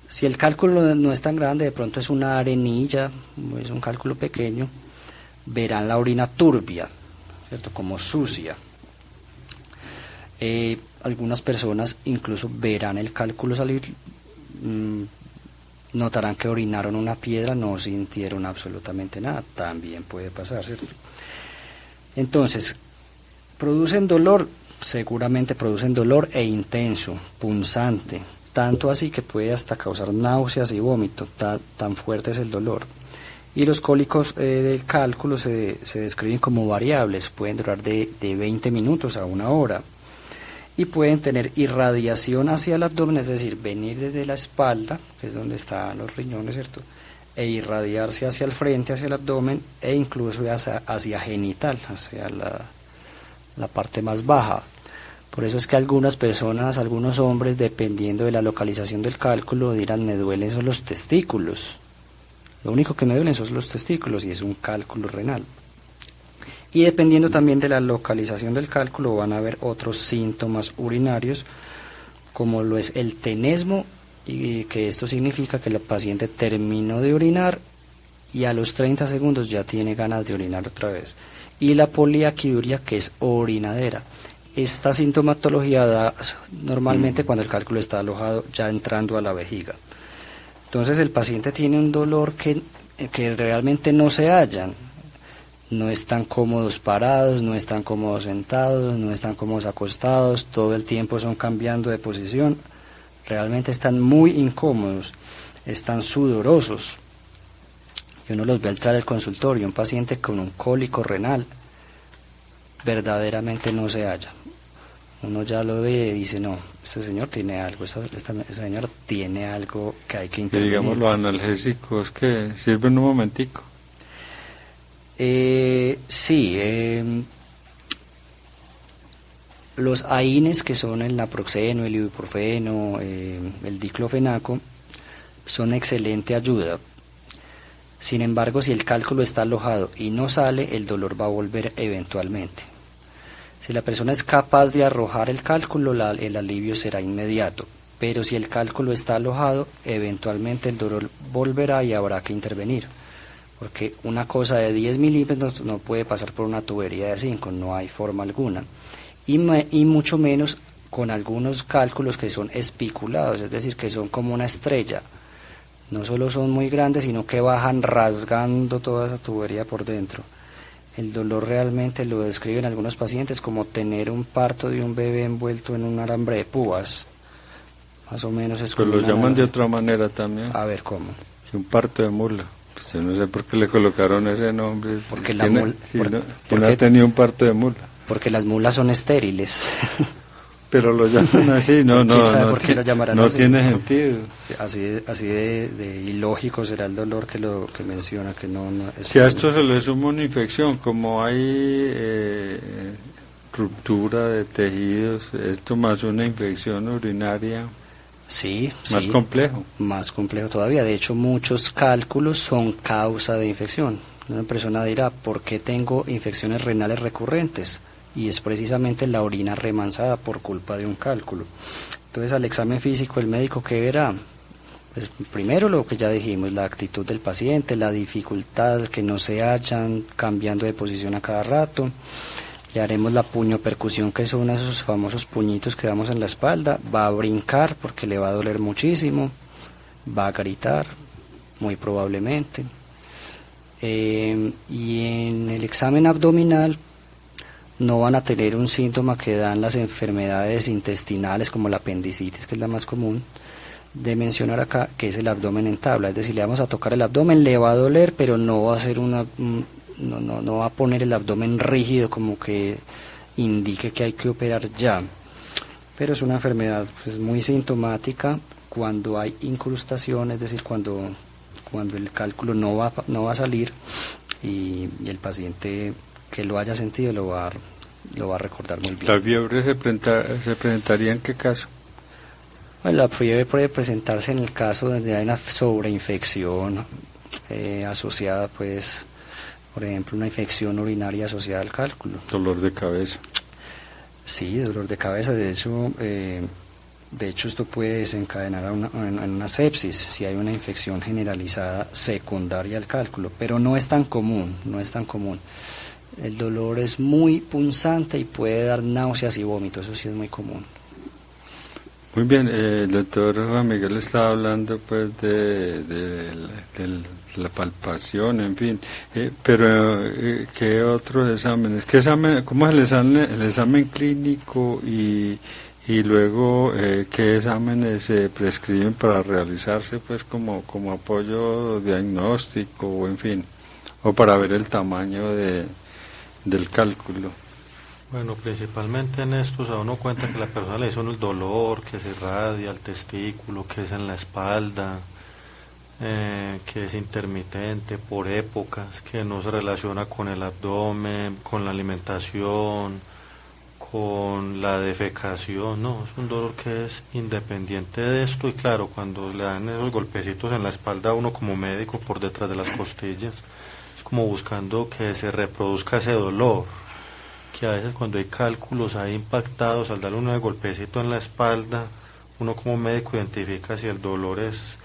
Si el cálculo no es tan grande, de pronto es una arenilla, es un cálculo pequeño, verán la orina turbia, ¿cierto? Como sucia. Algunas personas incluso verán el cálculo salir, notarán que orinaron una piedra, no sintieron absolutamente nada, también puede pasar, ¿cierto? Entonces, ¿producen dolor? Seguramente producen dolor intenso, punzante, tanto así que puede hasta causar náuseas y vómito, tan fuerte es el dolor. Y los cólicos del cálculo se describen como variables, pueden durar de 20 minutos a 1 hora. Y pueden tener irradiación hacia el abdomen, es decir, venir desde la espalda, que es donde están los riñones, ¿cierto? e irradiarse hacia el frente, hacia el abdomen e incluso hacia genital, hacia la parte más baja. Por eso es que algunas personas, algunos hombres, dependiendo de la localización del cálculo, dirán: me duelen son los testículos. Lo único que me duelen son los testículos, y es un cálculo renal. Y dependiendo también de la localización del cálculo, van a haber otros síntomas urinarios, como lo es el tenesmo, y que esto significa que el paciente terminó de orinar y a los 30 segundos ya tiene ganas de orinar otra vez. Y la poliaquiuria, que es orinadera. Esta sintomatología da normalmente cuando el cálculo está alojado ya entrando a la vejiga. Entonces el paciente tiene un dolor que realmente no se hallan. No están cómodos parados, no están cómodos sentados, no están cómodos acostados, todo el tiempo son cambiando de posición. Realmente están muy incómodos, están sudorosos. Y uno los ve al entrar al consultorio, un paciente con un cólico renal verdaderamente no se halla. Uno ya lo ve y dice: no, este señor tiene algo, esta señora tiene algo que hay que intervenir. Y digamos, los analgésicos que sirven un momentico. Sí, los AINES, que son el naproxeno, el ibuprofeno, el diclofenaco, son excelente ayuda. Sin embargo, si el cálculo está alojado y no sale, el dolor va a volver eventualmente. Si la persona es capaz de arrojar el cálculo, el alivio será inmediato. Pero si el cálculo está alojado, eventualmente el dolor volverá y habrá que intervenir. Porque una cosa de 10 milímetros no puede pasar por una tubería de 5, no hay forma alguna. Y mucho menos con algunos cálculos que son espiculados, es decir, que son como una estrella. No solo son muy grandes, sino que bajan rasgando toda esa tubería por dentro. El dolor realmente lo describen algunos pacientes como tener un parto de un bebé envuelto en un alambre de púas. Más o menos es como... Pues lo llaman de otra manera también. A ver, ¿cómo? Sí, un parto de mula. Pues yo no sé por qué le colocaron ese nombre. Porque pues, la mula... ¿Quién ha tenido un parto de mula? Porque las mulas son estériles. Pero lo llaman así, no tiene sentido. Así de ilógico será el dolor que menciona, que no es... Si a esto se le suma una infección, como hay ruptura de tejidos, esto más una infección urinaria, sí, más complejo. Más complejo todavía. De hecho, muchos cálculos son causa de infección. Una persona dirá: ¿por qué tengo infecciones renales recurrentes? Y es precisamente la orina remansada por culpa de un cálculo. Entonces, al examen físico, el médico, ¿qué verá? Pues primero lo que ya dijimos, la actitud del paciente, la dificultad, que no se hallan, cambiando de posición a cada rato. Le haremos la puñopercusión, que son esos famosos puñitos que damos en la espalda. Va a brincar porque le va a doler muchísimo, va a gritar, muy probablemente. Y en el examen abdominal no van a tener un síntoma que dan las enfermedades intestinales, como la apendicitis, que es la más común de mencionar acá, que es el abdomen en tabla. Es decir, le vamos a tocar el abdomen, le va a doler, pero no va a ser no va a poner el abdomen rígido como que indique que hay que operar ya. Pero es una enfermedad pues muy sintomática cuando hay incrustación, es decir, cuando el cálculo no va a salir, y el paciente que lo haya sentido lo va a recordar muy bien. ¿La fiebre se presentaría en qué caso? Bueno, la fiebre puede presentarse en el caso donde hay una sobreinfección asociada, pues, por ejemplo, una infección urinaria asociada al cálculo. Dolor de cabeza. Sí, dolor de cabeza. De hecho esto puede desencadenar en una sepsis si hay una infección generalizada secundaria al cálculo, pero no es tan común. El dolor es muy punzante y puede dar náuseas y vómitos, eso sí es muy común. Muy bien, el doctor Juan Miguel estaba hablando pues de la palpación, en fin, pero ¿qué otros exámenes? ¿Cómo es el examen clínico y luego qué exámenes se prescriben para realizarse pues como apoyo diagnóstico o en fin, o para ver el tamaño del cálculo? Bueno, principalmente en estos a uno cuenta que la persona le hizo el dolor, que se irradia el testículo, que es en la espalda, que es intermitente por épocas, que no se relaciona con el abdomen, con la alimentación, con la defecación, no, es un dolor que es independiente de esto. Y claro, cuando le dan esos golpecitos en la espalda a uno como médico por detrás de las costillas, es como buscando que se reproduzca ese dolor, que a veces cuando hay cálculos ahí impactados, al darle un golpecito en la espalda, uno como médico identifica si el dolor es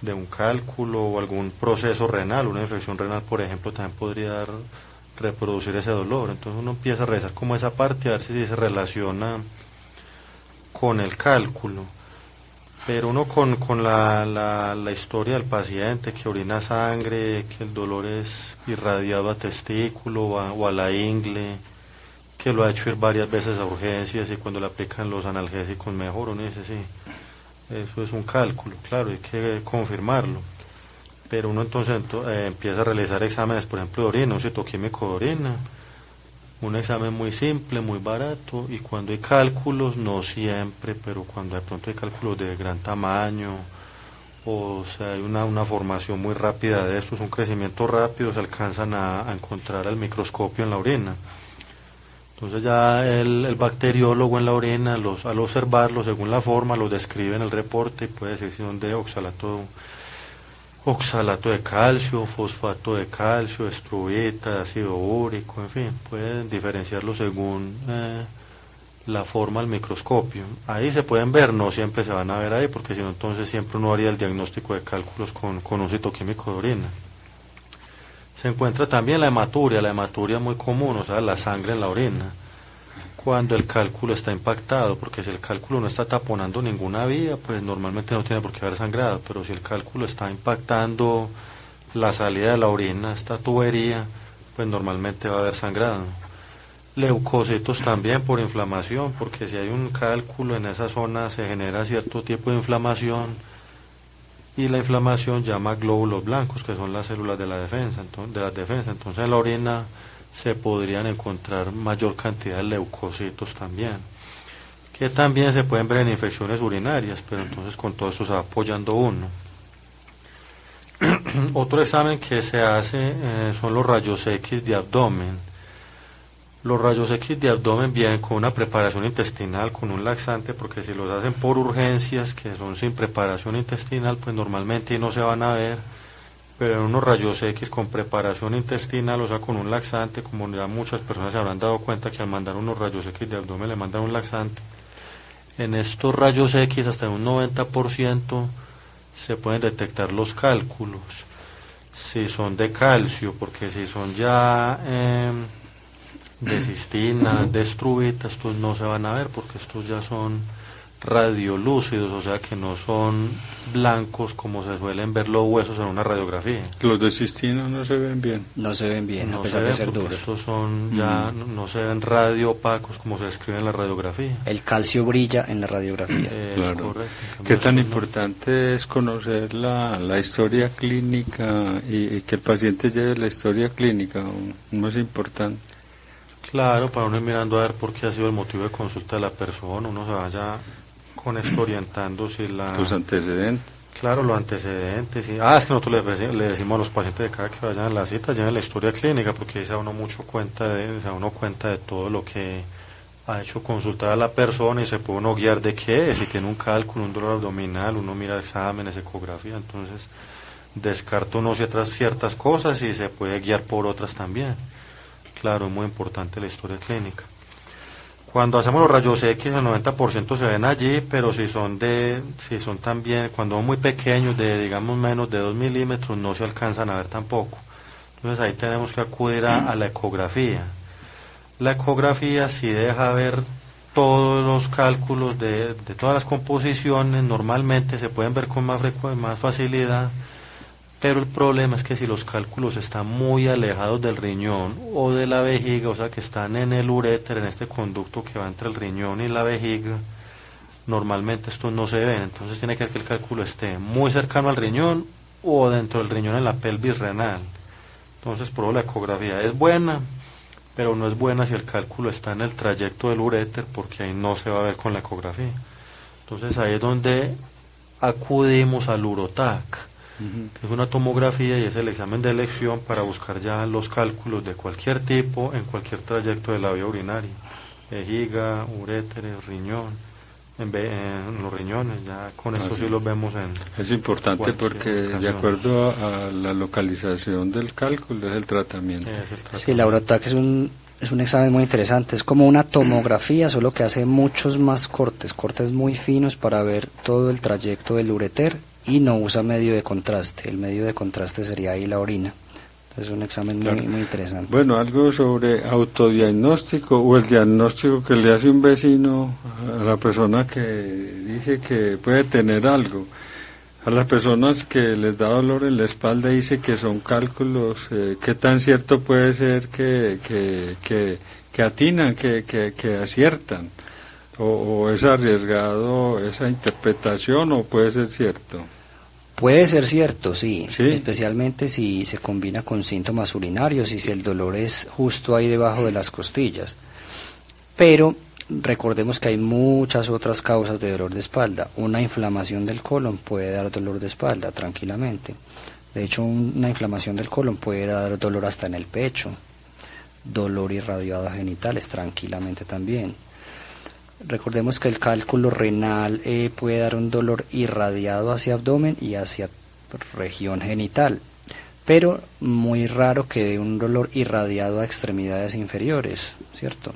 de un cálculo o algún proceso renal. Una infección renal, por ejemplo, también podría reproducir ese dolor. Entonces uno empieza a revisar como esa parte, a ver si se relaciona con el cálculo. Pero uno con la historia del paciente, que orina sangre, que el dolor es irradiado a testículo o a la ingle, que lo ha hecho ir varias veces a urgencias y cuando le aplican los analgésicos mejor, uno dice sí, eso es un cálculo, claro, hay que confirmarlo. Pero uno entonces empieza a realizar exámenes, por ejemplo, de orina, un citoquímico de orina, un examen muy simple, muy barato, y cuando hay cálculos, no siempre, pero cuando de pronto hay cálculos de gran tamaño, o sea, hay una formación muy rápida de estos, un crecimiento rápido, se alcanzan a encontrar al microscopio en la orina. Entonces ya el bacteriólogo en la orina, al observarlo según la forma, lo describe en el reporte y puede decir si son de oxalato de calcio, fosfato de calcio, estruvita, ácido úrico, en fin, pueden diferenciarlo según la forma al microscopio. Ahí se pueden ver, no siempre se van a ver ahí, porque si no entonces siempre uno haría el diagnóstico de cálculos con un citoquímico de orina. Se encuentra también la hematuria muy común, o sea, la sangre en la orina, cuando el cálculo está impactado, porque si el cálculo no está taponando ninguna vía, pues normalmente no tiene por qué haber sangrado, pero si el cálculo está impactando la salida de la orina, esta tubería, pues normalmente va a haber sangrado. Leucocitos también por inflamación, porque si hay un cálculo en esa zona se genera cierto tipo de inflamación, y la inflamación llama glóbulos blancos, que son las células de la defensa. Entonces en la orina se podrían encontrar mayor cantidad de leucocitos también, que también se pueden ver en infecciones urinarias, pero entonces con todo esto se va apoyando uno. Otro examen que se hace son los rayos X de abdomen. Los rayos X de abdomen vienen con una preparación intestinal, con un laxante, porque si los hacen por urgencias, que son sin preparación intestinal, pues normalmente no se van a ver, pero en unos rayos X con preparación intestinal, o sea, con un laxante, como ya muchas personas se habrán dado cuenta que al mandar unos rayos X de abdomen le mandan un laxante, en estos rayos X hasta un 90% se pueden detectar los cálculos, si son de calcio, porque si son ya de cistina, de estruvita, estos no se van a ver porque estos ya son radiolúcidos, o sea que no son blancos como se suelen ver los huesos en una radiografía. Los de cistina no se ven bien. No se ven bien, No a se pesar ven de ser porque duros. estos son ya no se ven radio opacos como se describe en la radiografía. El calcio brilla en la radiografía. Es correcto. ¿Qué tan Estos no. importante es conocer la historia clínica y que el paciente lleve la historia clínica? No es importante. Claro, para uno ir mirando a ver por qué ha sido el motivo de consulta de la persona, uno se vaya con esto orientando si Tus antecedentes. Claro, los antecedentes. Es que nosotros le decimos a los pacientes de cada que vayan a la cita, lleven la historia clínica, porque ahí se da uno cuenta de todo lo que ha hecho consultar a la persona y se puede uno guiar de qué es. Si tiene un cálculo, un dolor abdominal, uno mira exámenes, ecografía, entonces descarta uno ciertas cosas y se puede guiar por otras también. Claro, es muy importante la historia clínica. Cuando hacemos los rayos X, el 90% se ven allí, pero si son también, cuando son muy pequeños, de digamos menos de 2 milímetros, no se alcanzan a ver tampoco. Entonces ahí tenemos que acudir a la ecografía. La ecografía sí deja ver todos los cálculos de todas las composiciones, normalmente se pueden ver con más facilidad. Pero el problema es que si los cálculos están muy alejados del riñón o de la vejiga, o sea que están en el uréter, en este conducto que va entre el riñón y la vejiga, normalmente estos no se ven. Entonces tiene que ver que el cálculo esté muy cercano al riñón o dentro del riñón en la pelvis renal. Entonces por eso la ecografía es buena, pero no es buena si el cálculo está en el trayecto del uréter, porque ahí no se va a ver con la ecografía. Entonces ahí es donde acudimos al urotac. que es una tomografía y es el examen de elección para buscar ya los cálculos de cualquier tipo en cualquier trayecto de la vía urinaria, vejiga, uréter, riñón, en los riñones, ya con eso sí los vemos en... Es importante porque ocasión. de acuerdo a la localización del cálculo es el tratamiento. Sí, la Eurotac es un examen muy interesante, es como una tomografía, solo que hace muchos más cortes muy finos para ver todo el trayecto del ureter y no usa medio de contraste, el medio de contraste sería ahí la orina. Es un examen muy interesante. Bueno, algo sobre autodiagnóstico o el diagnóstico que le hace un vecino a la persona que dice que puede tener algo. A las personas que les da dolor en la espalda dice que son cálculos, ¿qué tan cierto puede ser que atinan, que aciertan? ¿O es arriesgado esa interpretación o puede ser cierto? Puede ser cierto, sí, ¿Sí? Especialmente si se combina con síntomas urinarios y si el dolor es justo ahí debajo de las costillas. Pero recordemos que hay muchas otras causas de dolor de espalda. Una inflamación del colon puede dar dolor de espalda tranquilamente. De hecho, una inflamación del colon puede dar dolor hasta en el pecho. Dolor irradiado a genitales tranquilamente también. Recordemos que el cálculo renal puede dar un dolor irradiado hacia abdomen y hacia región genital, pero muy raro que dé un dolor irradiado a extremidades inferiores, ¿cierto?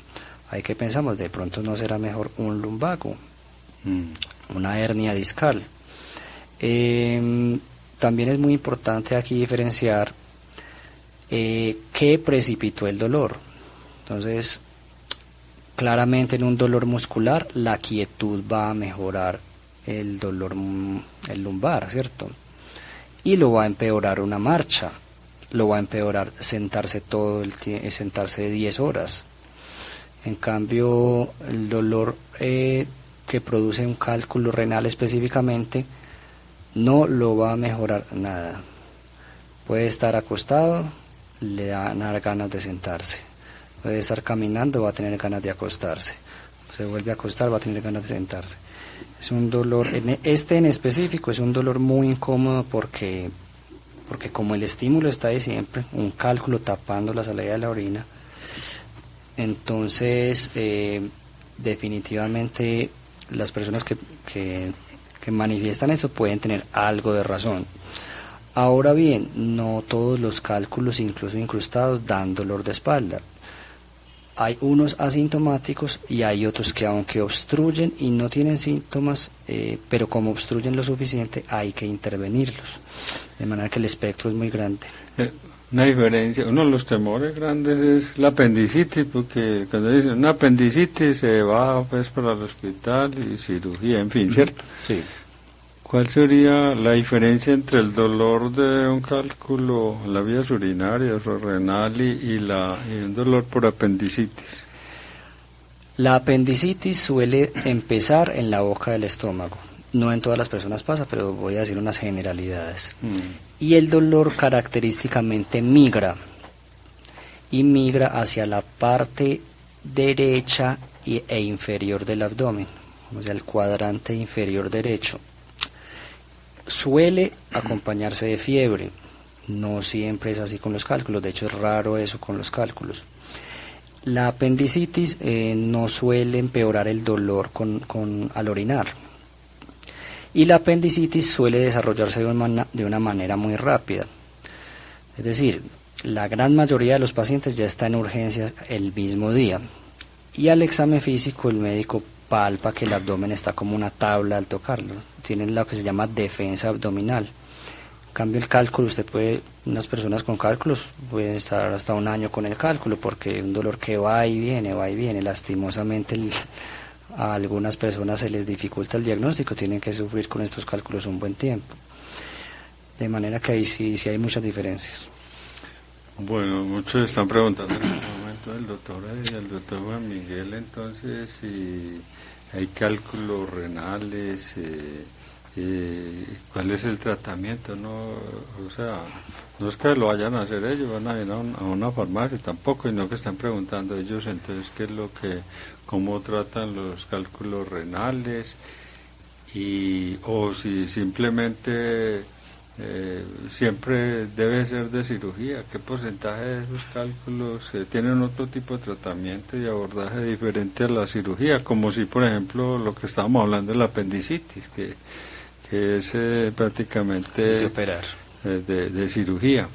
Hay que pensamos, de pronto no será mejor un lumbago, una hernia discal. También es muy importante aquí diferenciar qué precipitó el dolor. Entonces, claramente en un dolor muscular la quietud va a mejorar el dolor, el lumbar, ¿cierto? Y lo va a empeorar una marcha, lo va a empeorar sentarse sentarse 10 horas. En cambio, el dolor que produce un cálculo renal específicamente no lo va a mejorar nada. Puede estar acostado, le dan ganas de sentarse. Puede estar caminando, va a tener ganas de acostarse. Se vuelve a acostar, va a tener ganas de sentarse. Es un dolor, en específico, es un dolor muy incómodo porque como el estímulo está de siempre, un cálculo tapando la salida de la orina, entonces definitivamente las personas que manifiestan eso pueden tener algo de razón. Ahora bien, no todos los cálculos, incluso incrustados, dan dolor de espalda. Hay unos asintomáticos y hay otros que aunque obstruyen y no tienen síntomas, pero como obstruyen lo suficiente hay que intervenirlos. De manera que el espectro es muy grande. Una diferencia, uno de los temores grandes es la apendicitis, porque cuando dicen una apendicitis se va pues para el hospital y cirugía, en fin, ¿cierto? Sí. ¿Cuál sería la diferencia entre el dolor de un cálculo en las vías urinarias o renal y un dolor por apendicitis? La apendicitis suele empezar en la boca del estómago. No en todas las personas pasa, pero voy a decir unas generalidades. Y el dolor característicamente migra hacia la parte derecha e inferior del abdomen, o sea, el cuadrante inferior derecho. Suele acompañarse de fiebre, no siempre es así con los cálculos, de hecho es raro eso con los cálculos. La apendicitis no suele empeorar el dolor al orinar, y la apendicitis suele desarrollarse de una manera muy rápida, es decir, la gran mayoría de los pacientes ya está en urgencias el mismo día, y al examen físico el médico palpa que el abdomen está como una tabla al tocarlo, tienen lo que se llama defensa abdominal. En cambio el cálculo, unas personas con cálculos pueden estar hasta un año con el cálculo, porque un dolor que va y viene, lastimosamente a algunas personas se les dificulta el diagnóstico, tienen que sufrir con estos cálculos un buen tiempo. De manera que ahí sí hay muchas diferencias. Bueno, muchos están preguntando en este momento el doctor Juan Miguel, entonces, si hay cálculos renales, ¿cuál es el tratamiento? No, o sea, no es que lo vayan a hacer ellos, van a ir a una farmacia tampoco, y no que están preguntando ellos, entonces, cómo tratan los cálculos renales, o si simplemente siempre debe ser de cirugía. ¿Qué porcentaje de esos cálculos tienen otro tipo de tratamiento y abordaje diferente a la cirugía? Como si, por ejemplo, lo que estábamos hablando de la apendicitis, que es prácticamente de operar. De cirugía.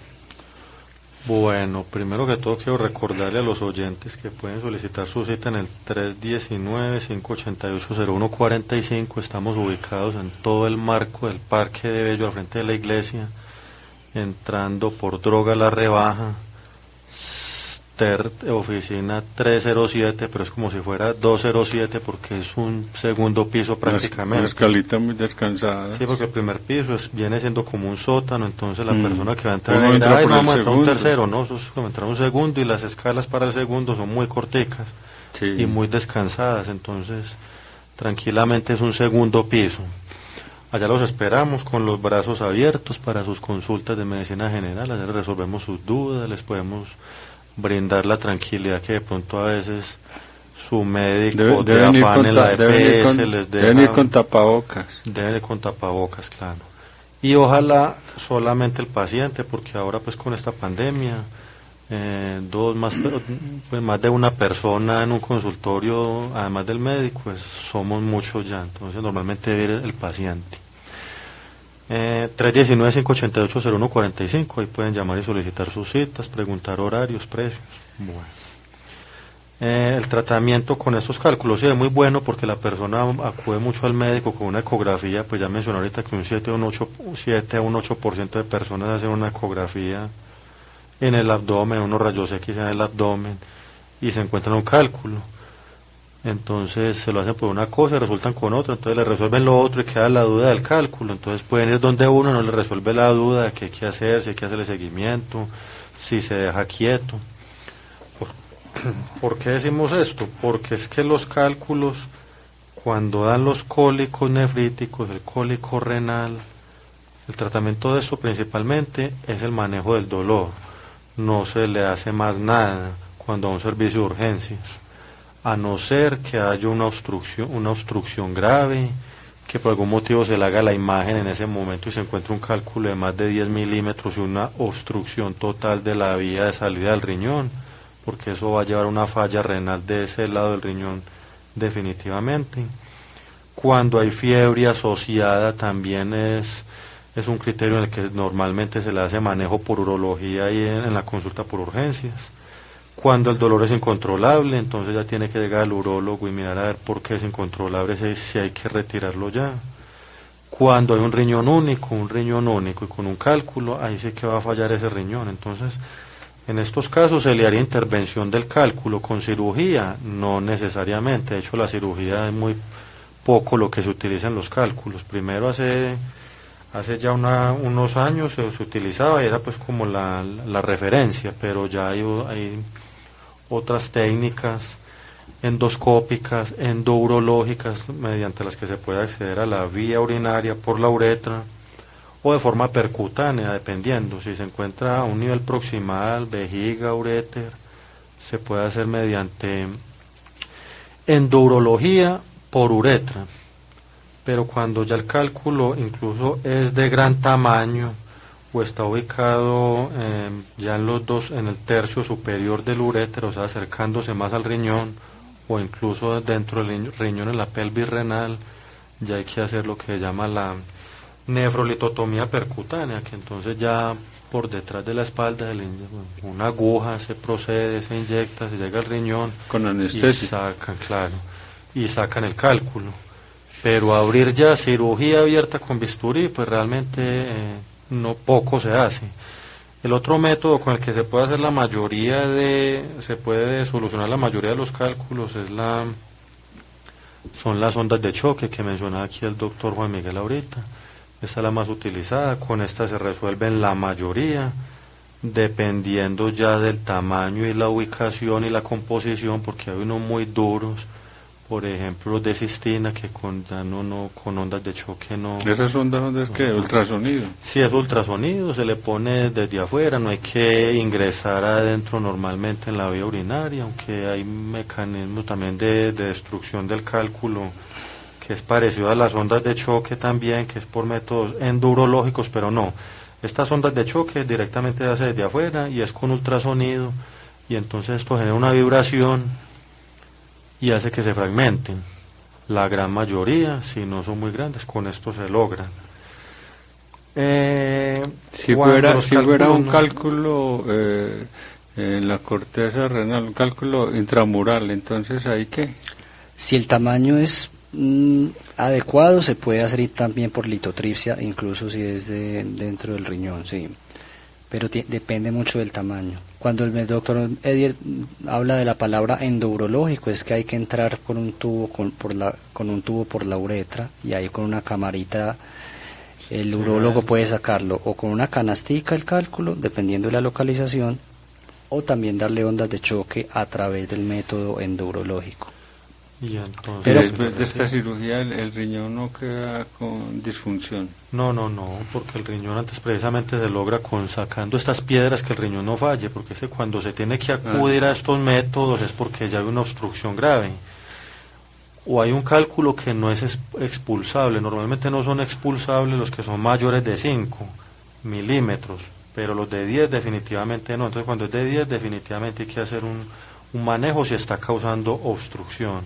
Bueno, primero que todo quiero recordarle a los oyentes que pueden solicitar su cita en el 319-588-0145. Estamos ubicados en todo el marco del Parque de Bello, al frente de la iglesia, entrando por Droga La Rebaja, oficina 307, pero es como si fuera 207 porque es un segundo piso prácticamente. Una escalita muy descansada. Sí, porque el primer piso viene siendo como un sótano, entonces la persona que va a entrar Uno entra por el vamos a entrar un segundo. tercero, no, eso es como entrar un segundo, y las escalas para el segundo son muy corticas Sí. y muy descansadas, entonces tranquilamente es un segundo piso. Allá los esperamos con los brazos abiertos para sus consultas de medicina general. Allá les resolvemos sus dudas, les podemos brindar la tranquilidad que de pronto a veces su médico de afán en la EPS les deja. Deben ir con tapabocas. Deben ir con tapabocas, claro. Y ojalá solamente el paciente, porque ahora pues con esta pandemia, más de una persona en un consultorio, además del médico, pues somos muchos ya, entonces normalmente debe ir el paciente. 319-588-0145, ahí pueden llamar y solicitar sus citas, preguntar horarios, precios. Bueno. El tratamiento con estos cálculos sí es muy bueno porque la persona acude mucho al médico con una ecografía, pues ya mencioné ahorita que un 7 a un 8% de personas hacen una ecografía en el abdomen, unos rayos X en el abdomen y se encuentran un cálculo. Entonces se lo hacen por una cosa y resultan con otra, entonces le resuelven lo otro y queda la duda del cálculo. Entonces pueden ir donde uno, no le resuelve la duda de qué hay que hacer, si hay que hacerle seguimiento, si se deja quieto. ¿Por qué decimos esto? Porque es que los cálculos, cuando dan los cólicos nefríticos, el cólico renal, el tratamiento de eso principalmente es el manejo del dolor. No se le hace más nada cuando a un servicio de urgencias, a no ser que haya una obstrucción grave, que por algún motivo se le haga la imagen en ese momento y se encuentre un cálculo de más de 10 milímetros y una obstrucción total de la vía de salida del riñón, porque eso va a llevar a una falla renal de ese lado del riñón definitivamente. Cuando hay fiebre asociada también es un criterio en el que normalmente se le hace manejo por urología y en la consulta por urgencias. Cuando el dolor es incontrolable, entonces ya tiene que llegar al urólogo y mirar a ver por qué es incontrolable, si hay que retirarlo ya. Cuando hay un riñón único y con un cálculo, ahí sí que va a fallar ese riñón. Entonces, en estos casos se le haría intervención del cálculo con cirugía, no necesariamente. De hecho, la cirugía es muy poco lo que se utiliza en los cálculos. Primero hace ya unos años se utilizaba y era pues como la referencia, pero ya hay otras técnicas endoscópicas, endourológicas, mediante las que se puede acceder a la vía urinaria por la uretra o de forma percutánea, dependiendo. Si se encuentra a un nivel proximal, vejiga, uréter, se puede hacer mediante endourología por uretra. Pero cuando ya el cálculo incluso es de gran tamaño o está ubicado ya en el tercio superior del uréter, o sea, acercándose más al riñón, o incluso dentro del riñón en la pelvis renal, ya hay que hacer lo que se llama la nefrolitotomía percutánea, que entonces ya por detrás de la espalda una aguja se procede, se inyecta, se llega al riñón con anestesia y sacan el cálculo. Pero abrir ya cirugía abierta con bisturí, pues realmente no poco se hace. El otro método con el que se puede hacer se puede solucionar la mayoría de los cálculos son las ondas de choque que mencionaba aquí el doctor Juan Miguel ahorita. Esta es la más utilizada, con esta se resuelven la mayoría, dependiendo ya del tamaño y la ubicación y la composición, porque hay unos muy duros, por ejemplo los de cistina, que con ondas de choque no. ¿Esas ondas qué? ¿Ultrasonido? Sí, es ultrasonido, se le pone desde afuera, no hay que ingresar adentro normalmente en la vía urinaria, aunque hay mecanismos también de destrucción del cálculo que es parecido a las ondas de choque también, que es por métodos endurológicos, pero no. Estas ondas de choque directamente se hace desde afuera y es con ultrasonido, y entonces esto genera una vibración y hace que se fragmenten. La gran mayoría, si no son muy grandes, con esto se logran. Si fuera un cálculo en la corteza renal, un cálculo intramural, entonces ¿ahí qué? Si el tamaño es adecuado, se puede hacer también por litotripsia, incluso si es dentro del riñón, sí. Pero depende mucho del tamaño. Cuando el doctor Edier habla de la palabra endurológico, es que hay que entrar con un tubo por la uretra, y ahí con una camarita el urólogo puede sacarlo, o con una canastica el cálculo, dependiendo de la localización, o también darle ondas de choque a través del método endurológico. Y entonces, pero después de esta cirugía el riñón no queda con disfunción. No, porque el riñón antes precisamente se logra con sacando estas piedras, que el riñón no falle, porque es que cuando se tiene que acudir a estos métodos es porque ya hay una obstrucción grave, o hay un cálculo que no es expulsable. Normalmente no son expulsables los que son mayores de 5 milímetros, pero los de 10 definitivamente no. Entonces cuando es de 10 definitivamente hay que hacer un manejo si está causando obstrucción.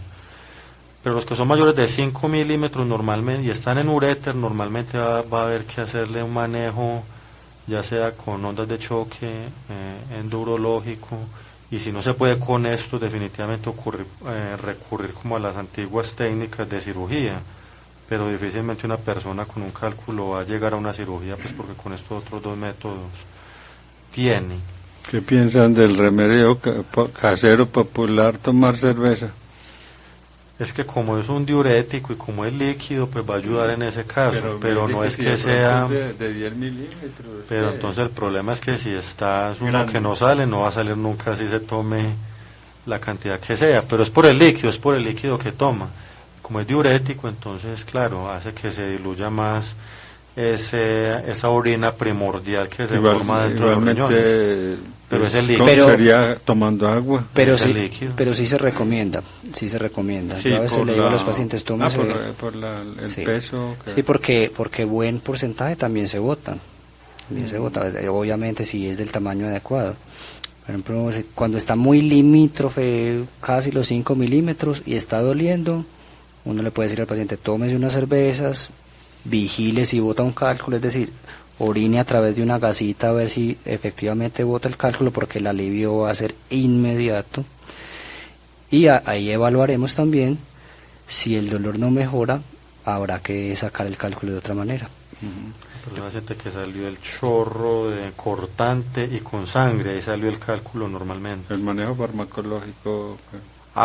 Pero los que son mayores de 5 milímetros normalmente y están en uréter, normalmente va a haber que hacerle un manejo, ya sea con ondas de choque, endurológico, y si no se puede con esto, definitivamente recurrir como a las antiguas técnicas de cirugía. Pero difícilmente una persona con un cálculo va a llegar a una cirugía, pues porque con estos otros dos métodos tiene. ¿Qué piensan del remedio casero popular, tomar cerveza? Es que como es un diurético y como es líquido, pues va a ayudar en ese caso, pero no es que sea de 10 milímetros. Pero entonces el problema es que si está uno que no sale, no va a salir nunca si se tome la cantidad que sea, pero es por el líquido que toma. Como es diurético, entonces claro, hace que se diluya más esa orina primordial que se forma dentro de los riñones. Pero es el líquido. Sería tomando agua. Pero sí se recomienda. Sí, yo a veces le digo a los pacientes, tómese. Por el peso. Sí, porque buen porcentaje también se bota. Obviamente si es del tamaño adecuado. Por ejemplo, cuando está muy limítrofe, casi los 5 milímetros, y está doliendo, uno le puede decir al paciente, tómese unas cervezas, vigile si bota un cálculo, es decir, orine a través de una gasita a ver si efectivamente bota el cálculo, porque el alivio va a ser inmediato. Y ahí evaluaremos también si el dolor no mejora, habrá que sacar el cálculo de otra manera. El problema es que salió el chorro de cortante y con sangre, ahí salió el cálculo normalmente. El manejo farmacológico.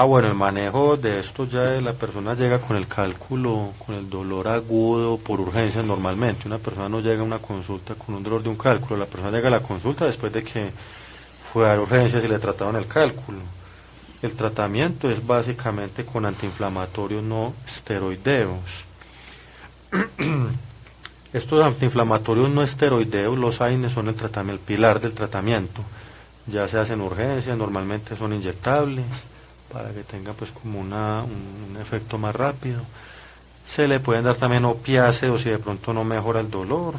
Bueno, el manejo de esto ya la persona llega con el cálculo, con el dolor agudo por urgencia normalmente. Una persona no llega a una consulta con un dolor de un cálculo, la persona llega a la consulta después de que fue a urgencias y le trataron el cálculo. El tratamiento es básicamente con antiinflamatorios no esteroideos. Estos antiinflamatorios no esteroideos, los AINES, son el pilar del tratamiento. Ya se hacen urgencias, normalmente son inyectables, para que tenga pues como un efecto más rápido. Se le pueden dar también opiáceos si de pronto no mejora el dolor.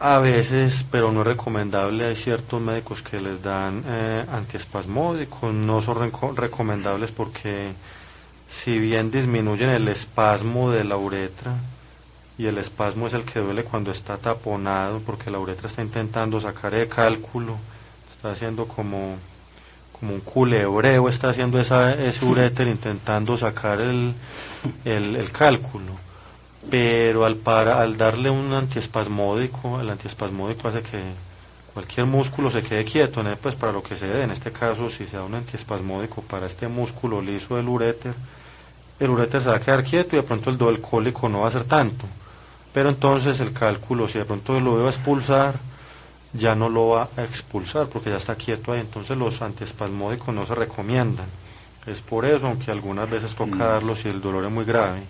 A veces, pero no es recomendable, hay ciertos médicos que les dan antiespasmódicos, no son recomendables porque si bien disminuyen el espasmo de la uretra, y el espasmo es el que duele cuando está taponado, porque la uretra está intentando sacar el cálculo, está haciendo como un culebreo, está haciendo ese uréter intentando sacar el cálculo, pero al darle un antiespasmódico, el antiespasmódico hace que cualquier músculo se quede quieto, pues para lo que se dé. En este caso, si se da un antiespasmódico para este músculo liso del uréter, el uréter se va a quedar quieto y de pronto el dolor cólico no va a ser tanto, pero entonces el cálculo, si de pronto lo iba a expulsar, ya no lo va a expulsar porque ya está quieto ahí. Entonces los antiespasmódicos no se recomiendan, es por eso, aunque algunas veces toca darlos si el dolor es muy grave.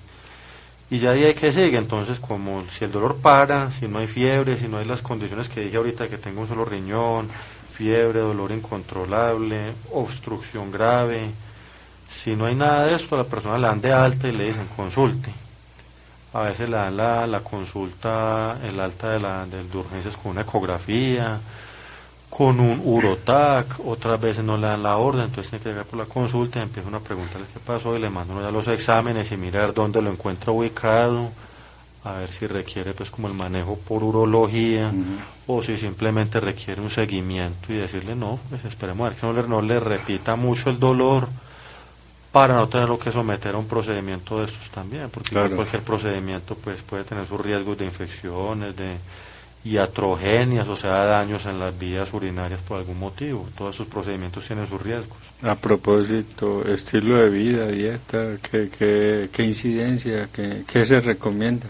Y ya de ahí que sigue, entonces como si el dolor para, si no hay fiebre, si no hay las condiciones que dije ahorita, que tengo un solo riñón, fiebre, dolor incontrolable, obstrucción grave, Si no hay nada de esto, a la persona le dan de alta y le dicen consulte. A veces le dan la consulta, el alta de urgencias con una ecografía, con un urotac, otras veces no le dan la orden, entonces tiene que llegar por la consulta y empieza uno a preguntarles qué pasó y le mandan uno ya los exámenes y mirar dónde lo encuentra ubicado, a ver si requiere pues como el manejo por urología o si simplemente requiere un seguimiento y decirle no, pues esperemos a ver que no le repita mucho el dolor para no tenerlo que someter a un procedimiento de estos también, porque claro, cualquier procedimiento pues puede tener sus riesgos de infecciones, de iatrogenias, o sea, daños en las vías urinarias por algún motivo. Todos esos procedimientos tienen sus riesgos. A propósito, estilo de vida, dieta, ¿qué incidencia, qué se recomienda?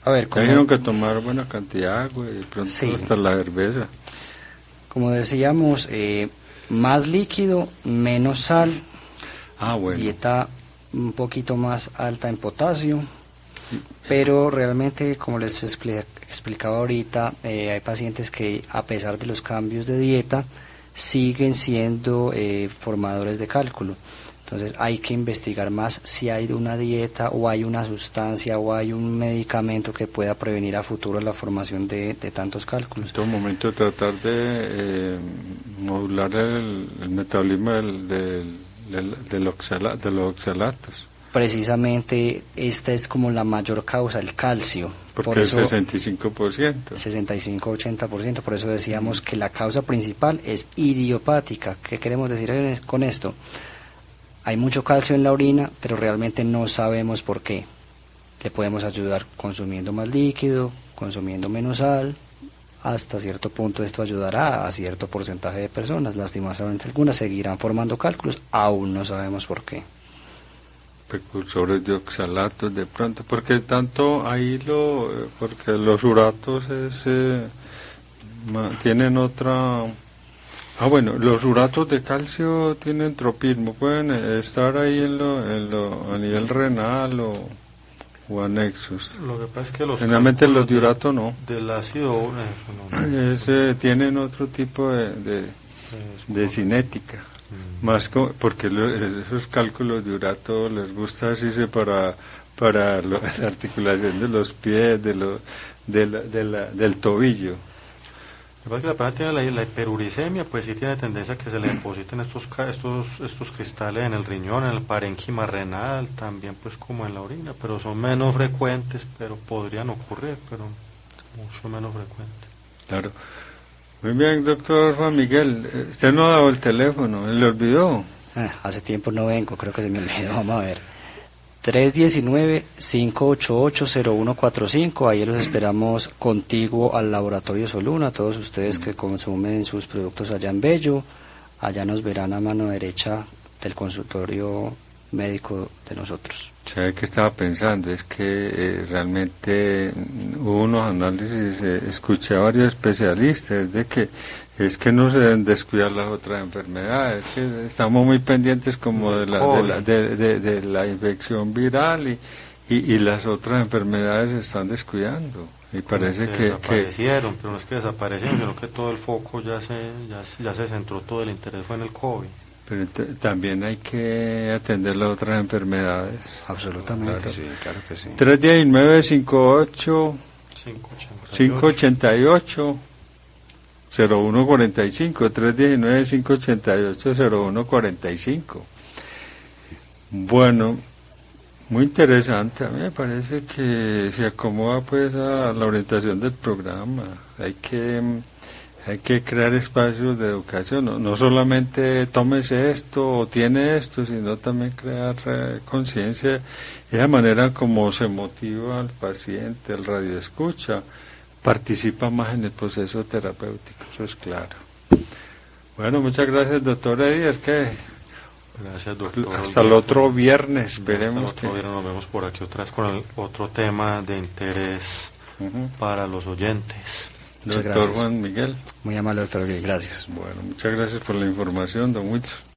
A ver, Tienen que tomar buena cantidad de agua y de pronto sí, hasta la cerveza. como decíamos, más líquido, menos sal, Bueno. dieta un poquito más alta en potasio, pero realmente, como les explicaba ahorita, hay pacientes que a pesar de los cambios de dieta siguen siendo formadores de cálculo. Entonces hay que investigar más si hay una dieta o hay una sustancia o hay un medicamento que pueda prevenir a futuro la formación de tantos cálculos. En todo momento tratar de modular el metabolismo de los oxalatos. Precisamente esta es como la mayor causa, el calcio. Porque por eso, el 65%. 65-80%, por eso decíamos que la causa principal es idiopática. ¿Qué queremos decir con esto? Hay mucho calcio en la orina, pero realmente no sabemos por qué. Le podemos ayudar consumiendo más líquido, consumiendo menos sal. Hasta cierto punto esto ayudará a cierto porcentaje de personas. Lastimosamente algunas seguirán formando cálculos, aún no sabemos por qué. Precursores de oxalatos de pronto, porque tanto ahí porque los uratos tienen otra... bueno, los uratos de calcio tienen tropismo, pueden estar ahí a nivel renal o anexos. Lo que pasa es que generalmente los de urato no. Del ácido tienen otro tipo de cinética. Más porque esos cálculos de urato les gusta así para la articulación de los pies, del tobillo. Lo que pasa es que la persona tiene la hiperuricemia, pues sí tiene tendencia a que se le depositen estos cristales en el riñón, en el parénquima renal, también pues como en la orina, pero son menos frecuentes, pero podrían ocurrir, pero mucho menos frecuentes. Claro. Muy bien, doctor Juan Miguel, usted no ha dado el teléfono, ¿le olvidó? Hace tiempo no vengo, creo que se me olvidó, vamos a ver. 319-588-0145, ahí los esperamos contiguo al Laboratorio Soluna, todos ustedes que consumen sus productos allá en Bello, allá nos verán a mano derecha del consultorio médico de nosotros. ¿Sabe qué estaba pensando? Es que realmente hubo unos análisis, escuché a varios especialistas de que es que no se deben descuidar las otras enfermedades, que estamos muy pendientes como de la infección viral y las otras enfermedades se están descuidando. Y parece que desaparecieron, pero no es que desaparecieron, sino que todo el foco ya se centró, todo el interés fue en el COVID. Pero también hay que atender las otras enfermedades. Absolutamente. Claro. Sí, claro que sí. 319-588 0145, 319-588-0145. Bueno, muy interesante. A mí me parece que se acomoda pues a la orientación del programa. Hay que crear espacios de educación, no solamente tómese esto o tiene esto, sino también crear conciencia, de esa manera como se motiva al paciente, el radioescucha, participa más en el proceso terapéutico, eso es claro. Bueno, muchas gracias, doctor Edier, Gracias, doctor. Hasta el otro viernes veremos. Hasta el otro viernes nos vemos por aquí otra vez con el otro tema de interés para los oyentes. Doctor Juan Miguel. Muy amable, doctor, gracias. Bueno, muchas gracias por la información, don Wilson.